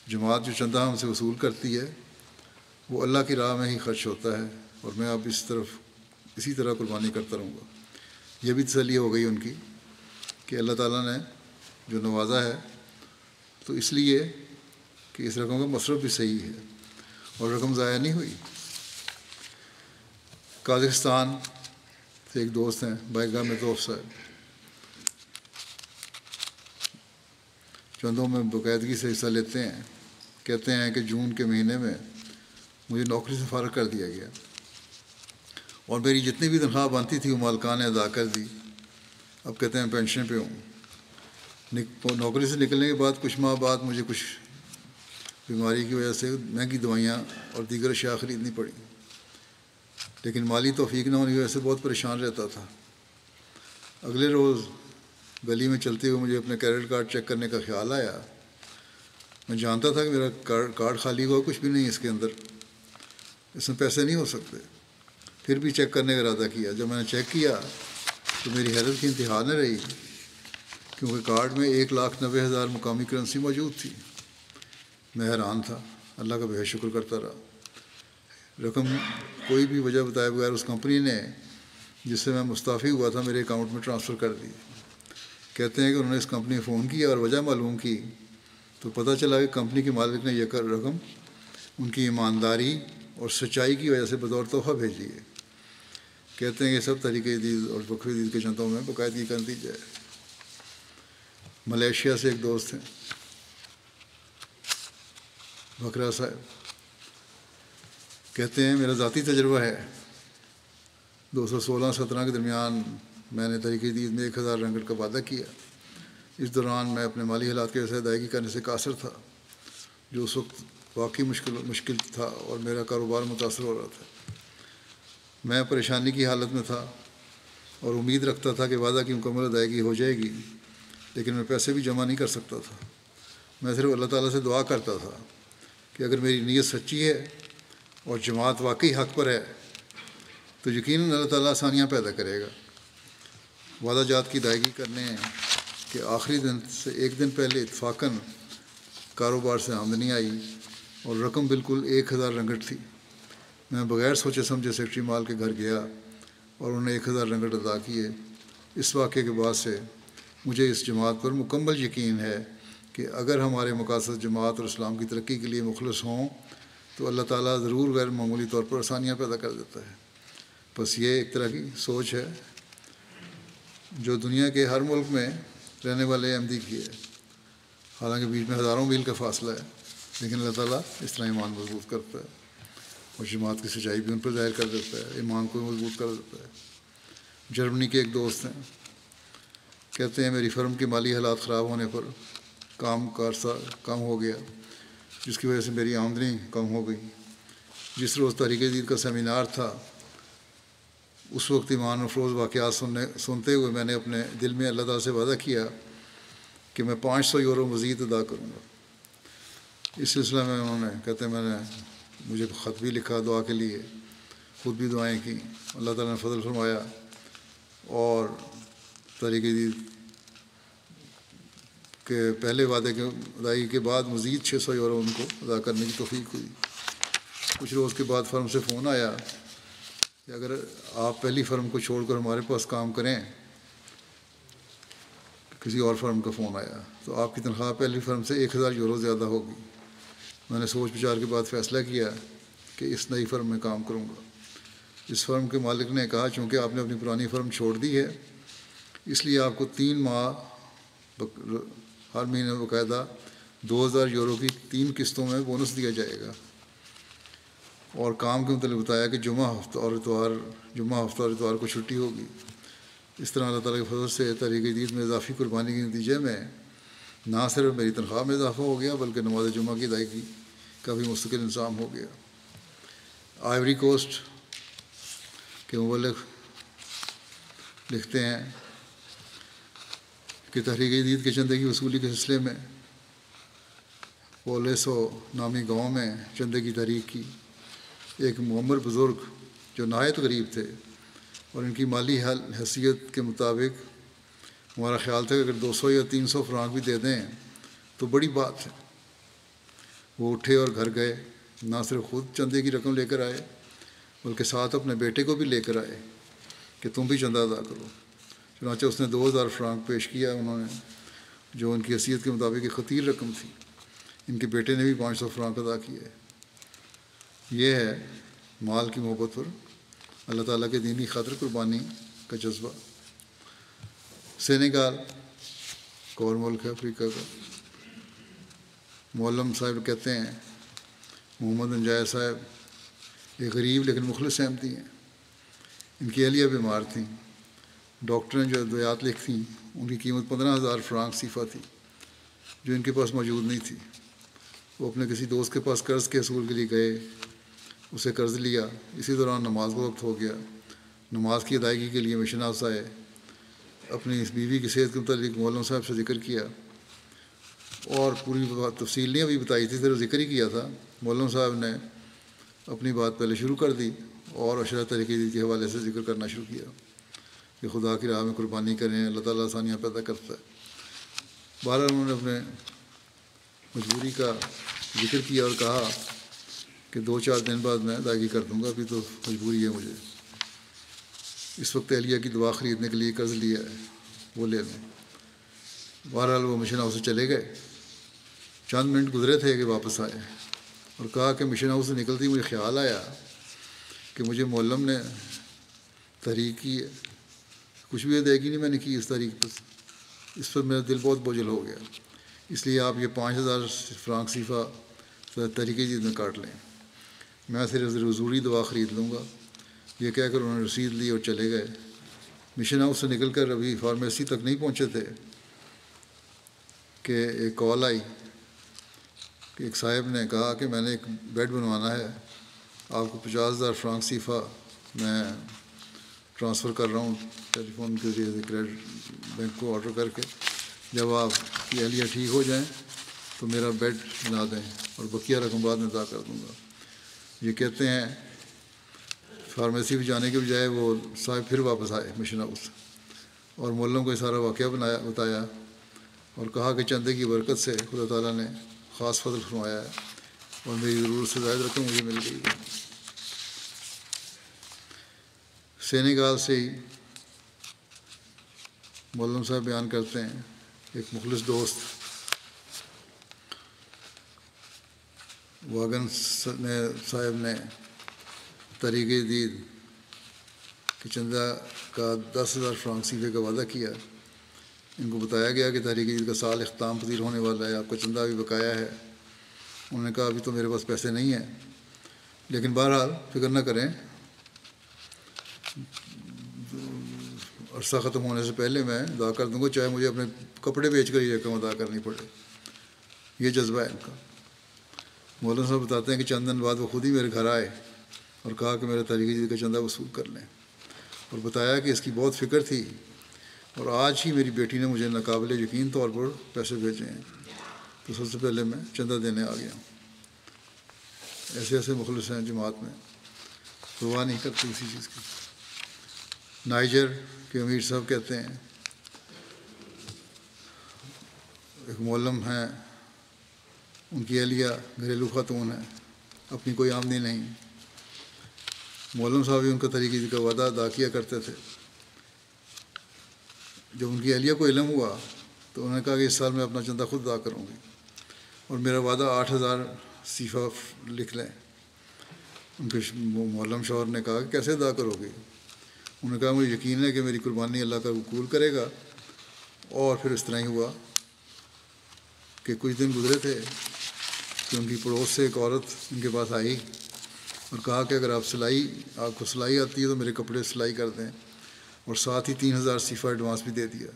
جماعت جو چندہ ہم سے وصول کرتی ہے وہ اللہ کی راہ میں ہی خرچ ہوتا ہے، اور میں اب اسی طرح قربانی کرتا رہوں گا۔ یہ بھی تسلی ہو گئی ان کی کہ اللہ تعالیٰ نے جو نوازا ہے تو اس لیے کہ اس رقم کا مصرف بھی صحیح ہے اور رقم ضائع نہیں ہوئی۔ قازقستان سے ایک دوست ہیں بائیگاہ متوف صاحب، چندوں میں باقاعدگی سے حصہ لیتے ہیں۔ کہتے ہیں کہ جون کے مہینے میں مجھے نوکری سے فارغ کر دیا گیا اور میری جتنی بھی تنخواہ بنتی تھی وہ مالکان نے ادا کر دی۔ اب کہتے ہیں پینشن پہ ہوں۔ نوکری سے نکلنے کے بعد کچھ ماہ بعد مجھے کچھ بیماری کی وجہ سے مہنگی دوائیاں اور دیگر اشیاء خریدنی پڑی، لیکن مالی توفیق نہ ہونے کی وجہ سے بہت پریشان رہتا تھا۔ اگلے روز گلی میں چلتے ہوئے مجھے اپنے کریڈٹ کارڈ چیک کرنے کا خیال آیا۔ میں جانتا تھا کہ میرا کارڈ خالی ہوا، کچھ بھی نہیں اس کے اندر، اس میں پیسے نہیں ہو سکتے، پھر بھی چیک کرنے کا ارادہ کیا۔ جب میں نے چیک کیا تو میری حیرت کی انتہا نہ رہی، کیونکہ کارڈ میں 1,90,000 مقامی کرنسی موجود تھی۔ میں حیران تھا، اللہ کا بہت شکر کرتا رہا۔ رقم کوئی بھی وجہ بتائے بغیر اس کمپنی نے جس سے میں مستعفی ہوا تھا میرے اکاؤنٹ میں ٹرانسفر کر دی۔ کہتے ہیں کہ انہوں نے اس کمپنی میں فون کیا اور وجہ معلوم کی تو پتہ چلا کہ کمپنی کے مالک نے یہ رقم ان کی ایمانداری اور سچائی کی وجہ سے بطور تحفہ بھیجی ہے۔ کہتے ہیں کہ سب تحریک جدید اور وقف جدید کے چندوں میں باقاعدگی کا نتیجہ ہے۔ ملیشیا سے ایک دوست ہیں بکرا صاحب، کہتے ہیں میرا ذاتی تجربہ ہے 2016-17 کے درمیان میں نے تحریک جدید میں 1,000 رنگٹ کا وعدہ کیا۔ اس دوران میں اپنے مالی حالات کی وجہ سے ادائیگی کرنے سے قاصر تھا، جو اس وقت واقعی مشکل تھا اور میرا کاروبار متاثر ہو رہا تھا۔ میں پریشانی کی حالت میں تھا اور امید رکھتا تھا کہ وعدہ کی مکمل ادائیگی ہو جائے گی، لیکن میں پیسے بھی جمع نہیں کر سکتا تھا۔ میں صرف اللہ تعالیٰ سے دعا کرتا تھا کہ اگر میری نیت سچی ہے اور جماعت واقعی حق پر ہے تو یقیناً اللہ تعالیٰ آسانیاں پیدا کرے گا۔ وعدہ جات کی ادائیگی کرنے کے آخری دن سے ایک دن پہلے اتفاقاً کاروبار سے آمدنی آئی اور رقم بالکل 1,000 رنگٹ تھی۔ میں بغیر سوچے سمجھے سیکٹری مال کے گھر گیا اور انہوں نے 1,000 رنگٹ ادا کیے۔ اس واقعے کے بعد سے مجھے اس جماعت پر مکمل یقین ہے کہ اگر ہمارے مقاصد جماعت اور اسلام کی ترقی کے لیے مخلص ہوں تو اللہ تعالیٰ ضرور غیر معمولی طور پر آسانیاں پیدا کر دیتا ہے۔ بس یہ ایک طرح کی سوچ ہے جو دنیا کے ہر ملک میں رہنے والے احمدی کی ہے، حالانکہ بیچ میں ہزاروں میل کا فاصلہ ہے، لیکن اللہ تعالیٰ اس طرح ایمان مضبوط کرتا ہے اور جماعت کی سچائی بھی ان پر ظاہر کر دیتا ہے، ایمان کو مضبوط کر دیتا ہے۔ جرمنی کے ایک دوست ہیں، کہتے ہیں میری فرم کے مالی حالات خراب ہونے پر کام ہو گیا، جس کی وجہ سے میری آمدنی کم ہو گئی۔ جس روز تحریک جدید کا سیمینار تھا اس وقت ایمان افروز واقعات سنتے ہوئے میں نے اپنے دل میں اللہ تعالیٰ سے وعدہ کیا کہ میں 500 یورو مزید ادا کروں گا۔ اس سلسلہ میں انہوں نے کہتے ہیں مجھے خط بھی لکھا دعا کے لیے، خود بھی دعائیں کی۔ اللہ تعالیٰ نے فضل فرمایا اور تحریک جدید کے پہلے وعدے کے ادائیگی کے بعد مزید 600 یورو ان کو ادا کرنے کی توفیق ہوئی۔ کچھ روز کے بعد فرم سے فون آیا کہ اگر آپ پہلی فرم کو چھوڑ کر ہمارے پاس کام کریں، کسی اور فرم کا فون آیا، تو آپ کی تنخواہ پہلی فرم سے 1000 یورو زیادہ ہوگی۔ میں نے سوچ بچار کے بعد فیصلہ کیا کہ اس نئی فرم میں کام کروں گا۔ اس فرم کے مالک نے کہا چونکہ آپ نے اپنی پرانی فرم چھوڑ دی ہے، اس لیے آپ کو 3 ماہ ہر مہینے باقاعدہ 2000 یورو کی 3 قسطوں میں بونس دیا جائے گا، اور کام کے متعلق بتایا کہ جمعہ ہفتہ اور اتوار کو چھٹی ہوگی۔ اس طرح اللہ تعالیٰ کے فضل سے تحریک جدید میں اضافی قربانی کے نتیجے میں نہ صرف میری تنخواہ میں اضافہ ہو گیا بلکہ نماز جمعہ کی ادائیگی کا بھی مستقل انتظام ہو گیا۔ آئیوری کوسٹ کے مبلغ لکھتے ہیں کہ تحریک جدید کے چندے کی وصولی کے سلسلے میں پولیسو نامی گاؤں میں چندے کی تحریک کی۔ ایک معمر بزرگ جو نہایت غریب تھے اور ان کی مالی حیثیت کے مطابق ہمارا خیال تھا کہ اگر 200 یا 300 فرانک بھی دے دیں تو بڑی بات ہے، وہ اٹھے اور گھر گئے۔ نہ صرف خود چندے کی رقم لے کر آئے بلکہ ساتھ اپنے بیٹے کو بھی لے کر آئے کہ تم بھی چندہ ادا کرو۔ چنانچہ اس نے 2000 فرانک پیش کیا انہوں نے، جو ان کی حیثیت کے مطابق ایک خطیر رقم تھی۔ ان کے بیٹے نے بھی 500 فرانک ادا کیے۔ یہ ہے مال کی محبت پر اللہ تعالیٰ کے دینی خاطر قربانی کا جذبہ۔ سینیگال ایک اور ملک ہے افریقہ کا۔ معلم صاحب کہتے ہیں محمد انجائے صاحب ایک غریب لیکن مخلص احمدی ہیں۔ ان کی اہلیہ بیمار تھیں۔ ڈاکٹر نے جو ادویات لکھی تھیں ان کی قیمت 15000 فرانک صیفہ تھی، جو ان کے پاس موجود نہیں تھی۔ وہ اپنے کسی دوست کے پاس قرض کے حصول کے لیے گئے، اسے قرض لیا۔ اسی دوران نماز کا وقت ہو گیا۔ نماز کی ادائیگی کے لیے مشن ہاؤس آئے۔ اپنی اس بیوی کی صحت کے متعلق معلم صاحب سے ذکر کیا اور پوری تفصیل نہیں ابھی بتائی تھی، صرف ذکر ہی کیا تھا۔ معلم صاحب نے اپنی بات پہلے شروع کر دی اور اشرا تحریک جدید کے حوالے سے ذکر کرنا شروع کیا کہ خدا کی راہ میں قربانی کریں، اللہ تعالیٰ آسانیاں پیدا کرتا ہے۔ بہرحال انہوں نے اپنے مجبوری کا ذکر کیا اور کہا کہ 2-4 دن بعد میں ادائیگی کر دوں گا، ابھی تو مجبوری ہے مجھے۔ اس وقت اہلیہ کی دوا خریدنے کے لیے قرض لیا ہے، وہ لے لیں۔ بہرحال وہ مشن ہاؤس سے چلے گئے۔ چند منٹ گزرے تھے کہ واپس آئے اور کہا کہ مشن ہاؤس سے نکلتی مجھے خیال آیا کہ مجھے معلم نے تحریک کی ہے، کچھ بھی ادائیگی نہیں میں نے کی اس تاریخ پر، اس پر میرا دل بہت بوجھل ہو گیا، اس لیے آپ یہ 5000 فرانک صیفہ تحریک جدید میں کاٹ لیں، میں صرف ضروری دوا خرید لوں گا۔ یہ کہہ کر انہوں نے رسید لی اور چلے گئے۔ مشن ہاؤس سے نکل کر ابھی فارمیسی تک نہیں پہنچے تھے کہ ایک کال آئی کہ ایک صاحب نے کہا کہ میں نے ایک بیڈ بنوانا ہے، آپ کو 50000 فرانک صیفہ میں ٹرانسفر کر رہا ہوں ٹیلی فون کے ذریعے کریڈٹ بینک کو آرڈر کر کے، جب آپ کی اہلیہ ٹھیک ہو جائیں تو میرا بیڈ بنا دیں اور بقیہ رقم بعد میں ادا کر دوں گا۔ یہ کہتے ہیں فارمیسی بھی جانے کے بجائے وہ صاحب پھر واپس آئے مشن ہاؤس اور معلم کو یہ سارا واقعہ بتایا اور کہا کہ چندے کی برکت سے خدا تعالیٰ نے خاص فضل فرمایا ہے اور میری ضرورت سے زائد رقم مجھے مل گئی ہے۔ سینیگال سے ہی معلم صاحب بیان کرتے ہیں ایک مخلص دوست واگن صاحب نے تحریک جدید کہ چندہ کا 10,000 فرانک صیفے کا وعدہ کیا۔ ان کو بتایا گیا کہ تحریک جدید کا سال اختتام پذیر ہونے والا ہے، آپ کا چندہ بھی بقایا ہے۔ انہوں نے کہا ابھی تو میرے پاس پیسے نہیں ہیں، لیکن بہرحال فکر نہ کریں، عرصہ ختم ہونے سے پہلے میں ادا کر دوں گا، چاہے مجھے اپنے کپڑے بیچ کر یہ رقم ادا کرنی پڑے۔ یہ جذبہ ہے ان کا۔ مولانا صاحب بتاتے ہیں کہ چند دن بعد وہ خود ہی میرے گھر آئے اور کہا کہ میرا تحریک جدید کا چندہ وصول کر لیں، اور بتایا کہ اس کی بہت فکر تھی اور آج ہی میری بیٹی نے مجھے ناقابل یقین طور پر پیسے بھیجے ہیں، تو سب سے پہلے میں چندہ دینے آ گیا ہوں۔ ایسے ایسے مخلص ہیں جماعت میں، پرواہ نہیں کرتے اسی چیز کی۔ نائجر کے امیر صاحب کہتے ہیں ایک معلم ہیں، ان کی اہلیہ گھریلو خاتون ہے، اپنی کوئی آمدنی نہیں. معلم صاحب بھی ان کا طریقے کا وعدہ ادا کیا کرتے تھے. جب ان کی اہلیہ کو علم ہوا تو انہوں نے کہا کہ اس سال میں اپنا چندہ خود ادا کروں گی اور میرا وعدہ 8,000 صفحہ لکھ لیں. ان کے معلم شوہر نے کہا کہ کیسے ادا کرو گی؟ انہوں نے کہا مجھے یقین ہے کہ میری قربانی اللہ کا قبول کرے گا. اور پھر اس طرح ہی ہوا کہ کچھ دن گزرے تھے کہ ان کی پڑوس سے ایک عورت ان کے پاس آئی اور کہا کہ اگر آپ کو سلائی آتی ہے تو میرے کپڑے سلائی کر دیں، اور ساتھ ہی 3,000 صفحہ ایڈوانس بھی دے دیا،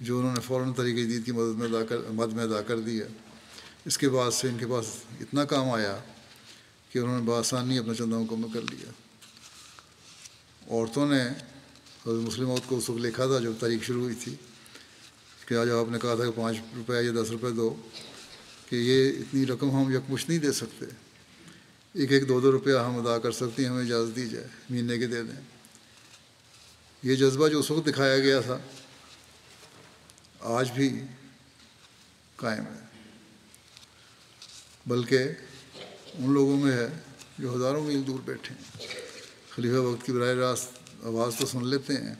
جو انہوں نے فوراً طریقہ جدید کی مد میں ادا کر دیا. اس کے بعد سے ان کے پاس اتنا کام آیا کہ انہوں نے بآسانی اپنا چندہ مکمل کر لیا. عورتوں نے حضرت مسلم موت کو اس وقت لکھا تھا جب تاریخ شروع ہوئی تھی کہ آج آپ نے کہا تھا کہ 5 روپے یا 10 روپے دو، کہ یہ اتنی رقم ہم یکمشت نہیں دے سکتے، 1-2 روپیہ ہم ادا کر سکتے ہیں، ہمیں اجازت دی جائے، مہینے کے دے دیں. یہ جذبہ جو اس وقت دکھایا گیا تھا آج بھی قائم ہے، بلکہ ان لوگوں میں ہے جو ہزاروں میل دور بیٹھے ہیں، خلیفہ وقت کی براہ راست آواز تو سن لیتے ہیں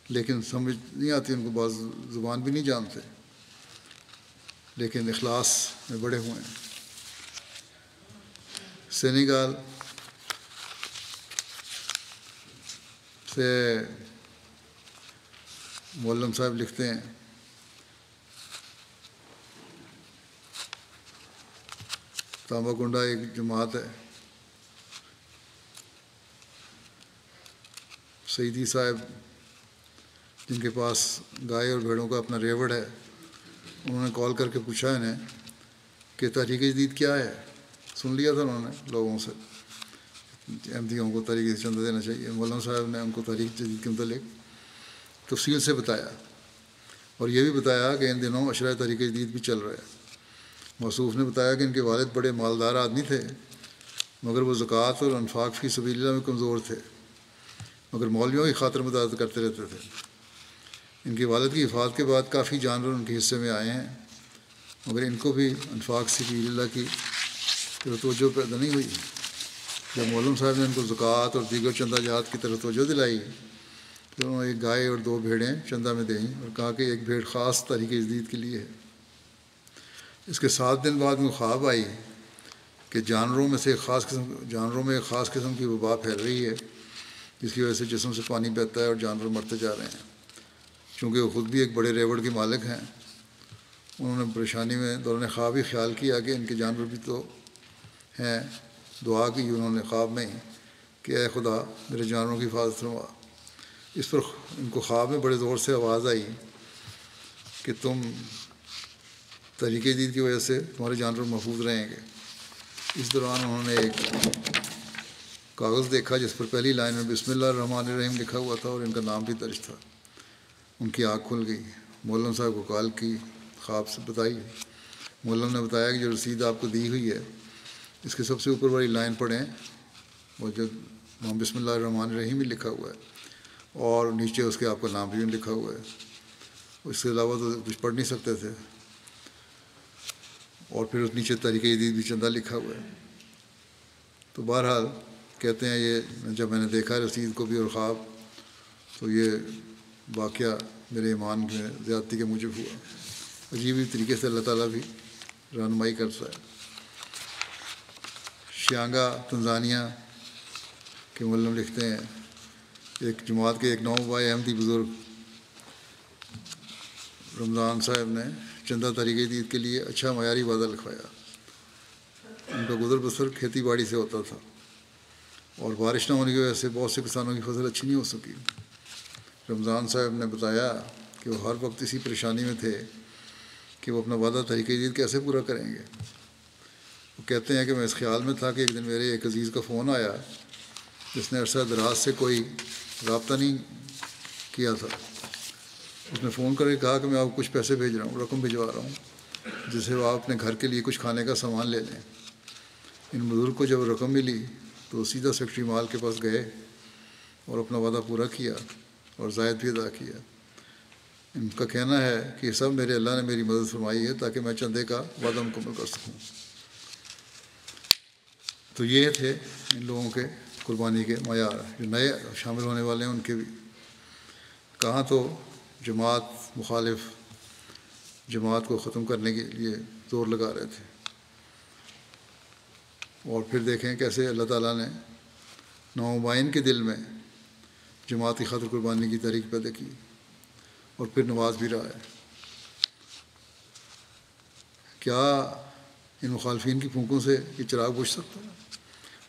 لیکن سمجھ نہیں آتی ان کو، بعض زبان بھی نہیں جانتے، لیکن اخلاص میں بڑے ہوئے ہیں. سینیگال سے معلم صاحب لکھتے ہیں تانبا کنڈا ایک جماعت ہے، سیدی صاحب جن کے پاس گائے اور بھیڑوں کا اپنا ریوڑ ہے، انہوں نے کال کر کے پوچھا انہیں کہ تحریک جدید کیا ہے. سن لیا تھا انہوں نے لوگوں سے احمدیوں کو تحریک چندہ دینا چاہیے. مولانا صاحب نے ان کو تحریک جدید کے متعلق تفصیل سے بتایا اور یہ بھی بتایا کہ ان دنوں عشرہ تحریک جدید بھی چل رہا ہے. موصوف نے بتایا کہ ان کے والد بڑے مالدار آدمی تھے مگر وہ زکوٰۃ اور انفاق فی سبیل اللہ میں کمزور تھے، مگر مولویوں کی خاطر مدد کرتے رہتے تھے. ان کے والد کی وفات کے بعد کافی جانور ان کے حصے میں آئے ہیں مگر ان کو بھی انفاق فی سبیل اللہ کی توجہ پیدا نہیں ہوئی. جب مولم صاحب نے ان کو زکوٰۃ اور دیگر چندہ جات کی طرف توجہ دلائی تو انہوں نے ایک گائے اور 2 بھیڑیں چندہ میں دیں اور کہا کہ ایک بھیڑ خاص تحریک جدید کے لیے ہے. اس کے 7 دن بعد میں خواب آئی کہ جانوروں میں ایک خاص قسم کی وبا پھیل رہی ہے جس کی وجہ سے جسم سے پانی بہتا ہے اور جانور مرتے جا رہے ہیں. چونکہ وہ خود بھی ایک بڑے ریوڑ کے مالک ہیں، انہوں نے پریشانی میں دوران خواب ہی خیال کیا کہ ان کے جانور بھی تو ہیں. دعا کی انہوں نے خواب میں کہ اے خدا میرے جانوروں کی حفاظت فرما. اس پر ان کو خواب میں بڑے زور سے آواز آئی کہ تم تحریک جدید کی وجہ سے تمہارے جانور محفوظ رہیں گے. اس دوران انہوں نے ایک کاغذ دیکھا جس پر پہلی لائن میں بسم اللہ الرحمن الرحیم لکھا ہوا تھا اور ان کا نام بھی درج تھا. ان کی آنکھ کھل گئی. مولم صاحب کو کال کی، خواب سے بتائی. مولم نے بتایا کہ جو رسید آپ کو دی ہوئی ہے اس کے سب سے اوپر والی لائن پڑھیں، وہ جو نام بسم اللہ الرحمن الرحیم بھی لکھا ہوا ہے اور نیچے اس کے آپ کا نام بھی لکھا ہوا ہے. اس کے علاوہ تو کچھ پڑھ نہیں سکتے تھے. اور پھر اس نیچے تحریک جدید بھی چندہ لکھا ہوا ہے. تو بہرحال کہتے ہیں یہ جب میں نے دیکھا رسید کو بھی اور خواب، تو یہ واقعہ میرے ایمان میں زیادتی کے موجب ہوا. عجیب ہی طریقے سے اللہ تعالیٰ بھی رہنمائی کرتا ہے. شیانگا تنزانیہ کے معلم لکھتے ہیں ایک جماعت کے ایک نوبائے احمدی بزرگ رمضان صاحب نے چندہ تحریک جدید کے لیے اچھا معیاری وعدہ لکھوایا. ان کا گزر بسر کھیتی باڑی سے ہوتا تھا اور بارش نہ ہونے کی وجہ سے بہت سے کسانوں کی فصل اچھی نہیں ہو سکی. رمضان صاحب نے بتایا کہ وہ ہر وقت اسی پریشانی میں تھے کہ وہ اپنا وعدہ تحریک جدید کیسے پورا کریں گے. وہ کہتے ہیں کہ میں اس خیال میں تھا کہ ایک دن میرے ایک عزیز کا فون آیا جس نے عرصہ دراز سے کوئی رابطہ نہیں کیا تھا. اس نے فون کر کے کہا کہ میں آپ کو کچھ پیسے بھیج رہا ہوں، رقم بھجوا رہا ہوں جس سے وہ آپ اپنے گھر کے لیے کچھ کھانے کا سامان لے لیں. ان بزرگ کو جب رقم ملی تو وہ سیدھا سیکٹری مال کے پاس گئے اور اپنا وعدہ پورا کیا اور زائد بھی ادا کیا۔ ان کا کہنا ہے کہ یہ سب میرے اللہ نے میری مدد فرمائی ہے تاکہ میں چندے کا وعدہ مکمل کر سکوں۔ تو یہ تھے ان لوگوں کے قربانی کے معیار۔ جو نئے شامل ہونے والے ہیں ان کے بھی کہاں تو جماعت مخالف جماعت کو ختم کرنے کے لیے زور لگا رہے تھے، اور پھر دیکھیں کیسے اللہ تعالیٰ نے نومبائن کے دل میں جماعتی خاطر قربانی کی تحریک پیدا کی، اور پھر نواز بھی رہا ہے۔ کیا ان مخالفین کی پھونکوں سے یہ چراغ بجھ سکتا ہے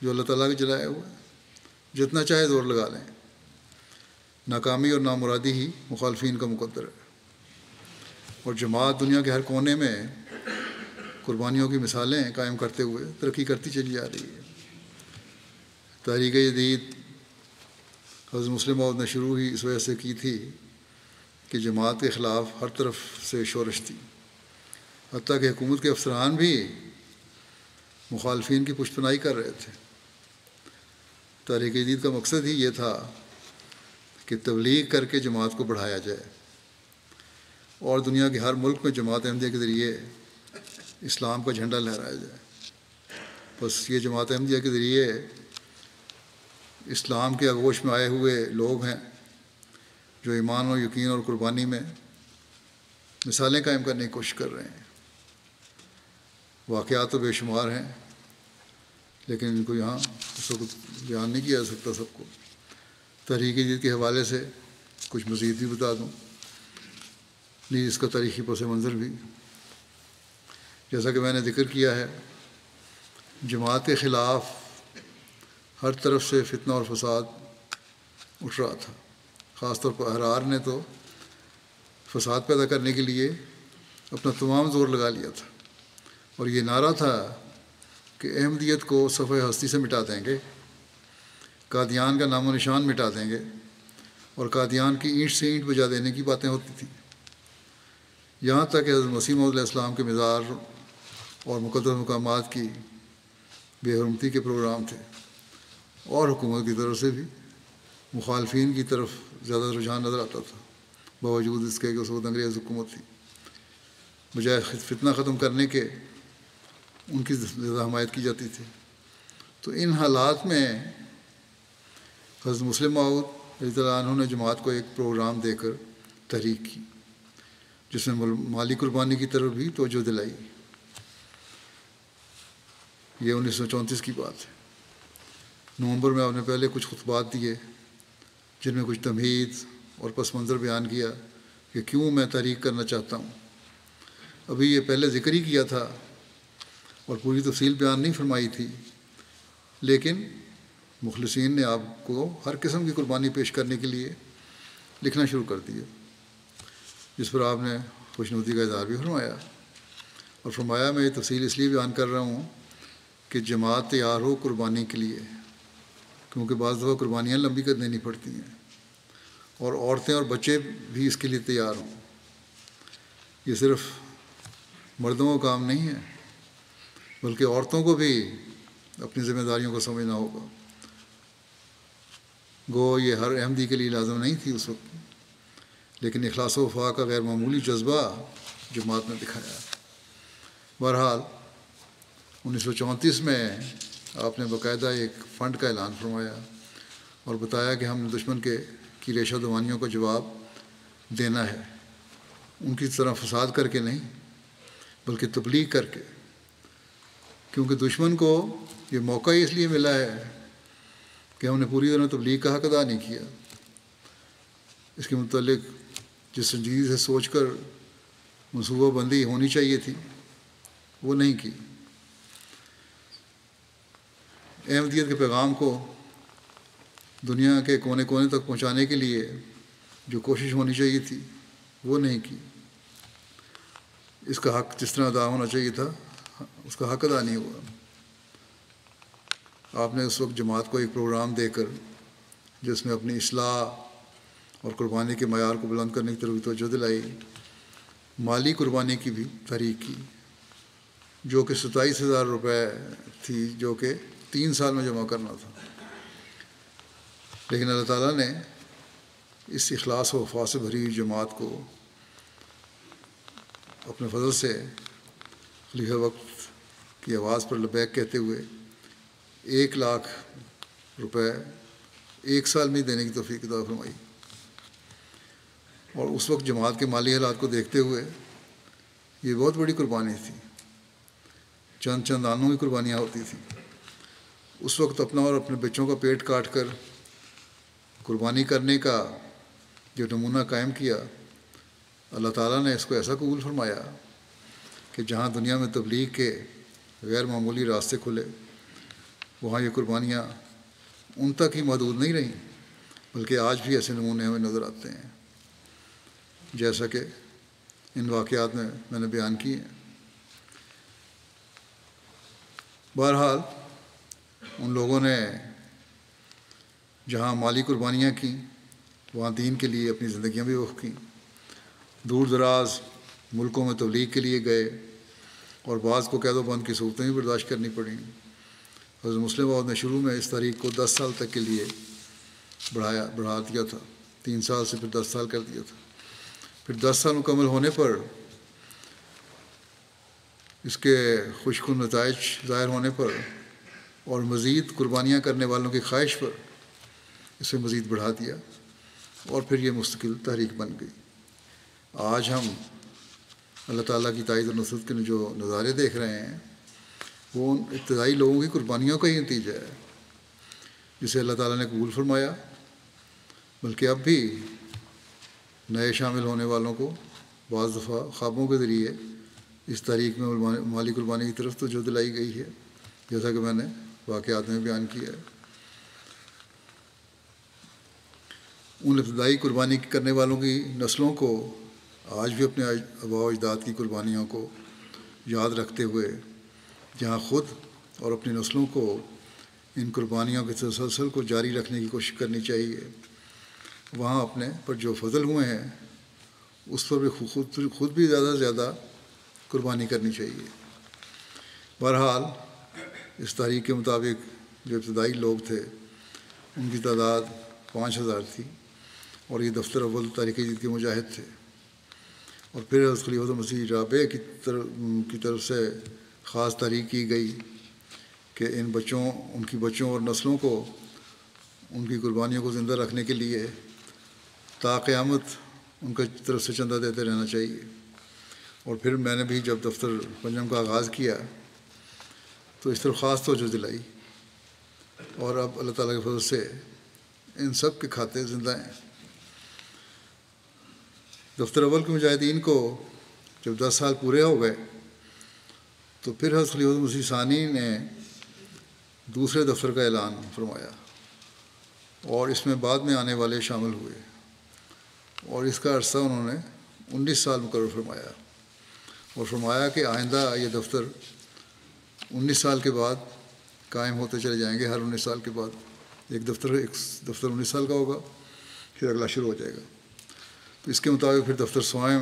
جو اللہ تعالیٰ کے جلایا ہوا ہے؟ جتنا چاہے زور لگا لیں، ناکامی اور نامرادی ہی مخالفین کا مقدر ہے۔ اور جماعت دنیا کے ہر کونے میں قربانیوں کی مثالیں قائم کرتے ہوئے ترقی کرتی چلی جا رہی ہے۔ تحریک جدید حضرت مسلم موعود نے شروع ہی اس وجہ سے کی تھی کہ جماعت کے خلاف ہر طرف سے شورش تھی، حتیٰ کہ حکومت کے افسران بھی مخالفین کی پشت پناہی کر رہے تھے۔ تحریک جدید کا مقصد ہی یہ تھا کہ تبلیغ کر کے جماعت کو بڑھایا جائے اور دنیا کے ہر ملک میں جماعت احمدیہ کے ذریعے اسلام کا جھنڈا لہرایا جائے۔ بس یہ جماعت احمدیہ کے ذریعے اسلام کے آغوش میں آئے ہوئے لوگ ہیں جو ایمان و یقین اور قربانی میں مثالیں قائم کرنے کی کوشش کر رہے ہیں۔ واقعات تو بے شمار ہیں، لیکن ان کو یہاں اس وقت بیان نہیں کیا جا سکتا سب کو۔ تحریک جدید کے حوالے سے کچھ مزید بھی بتا دوں، نیز اس کا تاریخی پس منظر بھی۔ جیسا کہ میں نے ذکر کیا ہے، جماعت کے خلاف ہر طرف سے فتنہ اور فساد اٹھ رہا تھا۔ خاص طور پر احرار نے تو فساد پیدا کرنے کے لیے اپنا تمام زور لگا لیا تھا، اور یہ نعرہ تھا کہ احمدیت کو صفحہ ہستی سے مٹا دیں گے، قادیان کا نام و نشان مٹا دیں گے، اور قادیان کی اینٹ سے اینٹ بجا دینے کی باتیں ہوتی تھیں۔ یہاں تک کہ حضرت مسیح موعود علیہ السلام کے مزار اور مقدس مقامات کی بے حرمتی کے پروگرام تھے، اور حکومت کی طرف سے بھی مخالفین کی طرف زیادہ رجحان نظر آتا تھا، باوجود اس کے کہ اس وقت انگریز حکومت تھی۔ بجائے فتنہ ختم کرنے کے ان کی زیادہ حمایت کی جاتی تھی۔ تو ان حالات میں حضرت مسلم موعود رضی اللہ عنہ نے جماعت کو ایک پروگرام دے کر تحریک کی، جس میں مالی قربانی کی طرف بھی توجہ دلائی۔ یہ 1934 کی بات ہے۔ نومبر میں آپ نے پہلے کچھ خطبات دیے جن میں کچھ تمہید اور پس منظر بیان کیا کہ کیوں میں تحریک کرنا چاہتا ہوں۔ ابھی یہ پہلے ذکر ہی کیا تھا اور پوری تفصیل بیان نہیں فرمائی تھی، لیکن مخلصین نے آپ کو ہر قسم کی قربانی پیش کرنے کے لیے لکھنا شروع کر دیا، جس پر آپ نے خوشنودی کا اظہار بھی فرمایا، اور فرمایا میں یہ تفصیل اس لیے بیان کر رہا ہوں کہ جماعت تیار ہو قربانی کے لیے، کیونکہ بعض دفعہ قربانیاں لمبی کر دینی پڑتی ہیں، اور عورتیں اور بچے بھی اس کے لیے تیار ہوں۔ یہ صرف مردوں کا کام نہیں ہے، بلکہ عورتوں کو بھی اپنی ذمہ داریوں کو سمجھنا ہوگا۔ گو یہ ہر احمدی کے لیے لازم نہیں تھی اس وقت، لیکن اخلاص و وفا کا غیر معمولی جذبہ جماعت نے دکھایا۔ بہرحال 1934 میں آپ نے باقاعدہ ایک فنڈ کا اعلان فرمایا اور بتایا کہ ہم نے دشمن کی ریشہ دوانیوں کا جواب دینا ہے، ان کی طرح فساد کر کے نہیں بلکہ تبلیغ کر کے، کیونکہ دشمن کو یہ موقع ہی اس لیے ملا ہے کہ ہم نے پوری طرح تبلیغ کا حق ادا نہیں کیا۔ اس کے متعلق جس سنجیدگی سے سوچ کر منصوبہ بندی ہونی چاہیے تھی وہ نہیں کی۔ احمدیت کے پیغام کو دنیا کے کونے کونے تک پہنچانے کے لیے جو کوشش ہونی چاہیے تھی وہ نہیں کی۔ اس کا حق جس طرح ادا ہونا چاہیے تھا اس کا حق ادا نہیں ہوا۔ آپ نے اس وقت جماعت کو ایک پروگرام دے کر جس میں اپنی اصلاح اور قربانی کے معیار کو بلند کرنے کی طرف توجہ دلائی، مالی قربانی کی بھی تحریک کی، جو کہ 27,000 روپے تھی، جو کہ 3 سال میں جمع کرنا تھا۔ لیکن اللہ تعالیٰ نے اس اخلاص و وفا سے بھری ہوئی جماعت کو اپنے فضل سے خلیفہ وقت کی آواز پر لبیک کہتے ہوئے 1,00,000 روپے 1 سال میں دینے کی توفیق عطا فرمائی۔ اور اس وقت جماعت کے مالی حالات کو دیکھتے ہوئے یہ بہت بڑی قربانی تھی، چند آنوں کی قربانیاں ہوتی تھیں۔ اس وقت اپنا اور اپنے بچوں کا پیٹ کاٹ کر قربانی کرنے کا جو نمونہ قائم کیا، اللہ تعالیٰ نے اس کو ایسا قبول فرمایا کہ جہاں دنیا میں تبلیغ کے غیر معمولی راستے کھلے، وہاں یہ قربانیاں ان تک ہی محدود نہیں رہیں، بلکہ آج بھی ایسے نمونے ہمیں نظر آتے ہیں جیسا کہ ان واقعات میں نے بیان کیے ہیں۔ بہرحال ان لوگوں نے جہاں مالی قربانیاں کیں، وہاں دین کے لیے اپنی زندگیاں بھی وقف کیں، دور دراز ملکوں میں تبلیغ کے لیے گئے، اور بعض کو قید و بند کی صورتیں بھی برداشت کرنی پڑیں۔ حضرت مسلم موعود نے شروع میں اس تاریخ کو 10 سال تک کے لیے بڑھا دیا تھا، 3 سال سے پھر 10 سال کر دیا تھا۔ پھر 10 سال مکمل ہونے پر اس کے خوشکن نتائج ظاہر ہونے پر اور مزید قربانیاں کرنے والوں کی خواہش پر اسے مزید بڑھا دیا، اور پھر یہ مستقل تحریک بن گئی۔ آج ہم اللہ تعالیٰ کی تائید و نصرت کے جو نظارے دیکھ رہے ہیں، وہ ان ابتدائی لوگوں کی قربانیوں کا ہی نتیجہ ہے جسے اللہ تعالیٰ نے قبول فرمایا، بلکہ اب بھی نئے شامل ہونے والوں کو بعض دفعہ خوابوں کے ذریعے اس تاریخ میں مالی قربانی کی طرف توجہ دلائی گئی ہے، جیسا کہ میں نے واقعات میں بیان کیا ہے۔ ان ابتدائی قربانی کرنے والوں کی نسلوں کو آج بھی اپنے آباء و اجداد کی قربانیوں کو یاد رکھتے ہوئے جہاں خود اور اپنی نسلوں کو ان قربانیوں کے تسلسل کو جاری رکھنے کی کوشش کرنی چاہیے، وہاں اپنے پر جو فضل ہوئے ہیں اس پر بھی خود بھی زیادہ سے زیادہ قربانی کرنی چاہیے۔ بہرحال اس تاریخ کے مطابق جو ابتدائی لوگ تھے ان کی تعداد 5,000 تھی، اور یہ دفتر اول تاریخ جدید کے مجاہد تھے۔ اور پھر حضرت خلیفۃ المسیح رابع کی طرف سے خاص تحریک کی گئی کہ ان کی بچوں اور نسلوں کو ان کی قربانیوں کو زندہ رکھنے کے لیے تا قیامت ان کی طرف سے چندہ دیتے رہنا چاہیے۔ اور پھر میں نے بھی جب دفتر پنجم کا آغاز کیا تو اس طرف خاص توجہ دلائی، اور اب اللہ تعالیٰ کے فضل سے ان سب کے کھاتے زندہ ہیں۔ دفتر اول کے مجاہدین کو جب 10 سال پورے ہو گئے تو پھر حضرت خلیفۃ المسیح ثانی نے دوسرے دفتر کا اعلان فرمایا، اور اس میں بعد میں آنے والے شامل ہوئے، اور اس کا عرصہ انہوں نے 19 سال مقرر فرمایا، اور فرمایا کہ آئندہ یہ دفتر 19 سال کے بعد قائم ہوتے چلے جائیں گے۔ ہر 19 سال کے بعد ایک دفتر 19 سال کا ہوگا، پھر اگلا شروع ہو جائے گا۔ تو اس کے مطابق پھر دفتر سوائم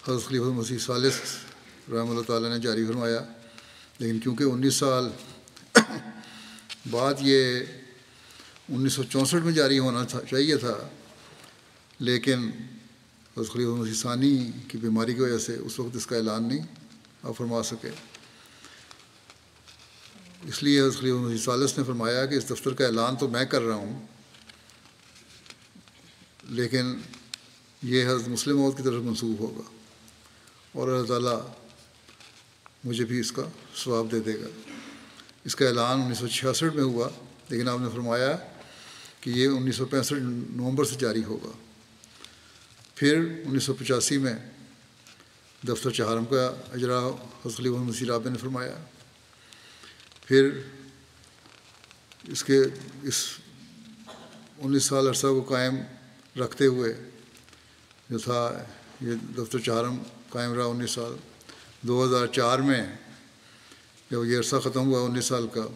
حضرت خلیفۃ المسیح ثالث رحمہ اللہ تعالیٰ نے جاری فرمایا، لیکن کیونکہ 19 سال بعد یہ 1964 میں جاری ہونا چاہیے تھا، لیکن حضرت خلیفۃ المسیح ثانی کی بیماری کی وجہ سے اس وقت اس کا اعلان نہیں آپ فرما سکے۔ اس لیے حضرت خلیفۃ المسیح ثالث نے فرمایا کہ اس دفتر کا اعلان تو میں کر رہا ہوں، لیکن یہ حضرت مسلم موعود کی طرف منسوب ہوگا، اور اللہ تعالیٰ مجھے بھی اس کا ثواب دے دے گا۔ اس کا اعلان 1966 میں ہوا، لیکن آپ نے فرمایا کہ یہ 1965 نومبر سے جاری ہوگا۔ پھر 1985 میں دفتر چہارم کا اجرا حضرت خلیفۃ المسیح رابع نے فرمایا۔ پھر اس 19 سال عرصہ کو قائم رکھتے ہوئے جو تھا یہ دفتر چہارم قائم رہا 19 سال۔ 2004 میں جب یہ عرصہ ختم ہوا 19 سال کا،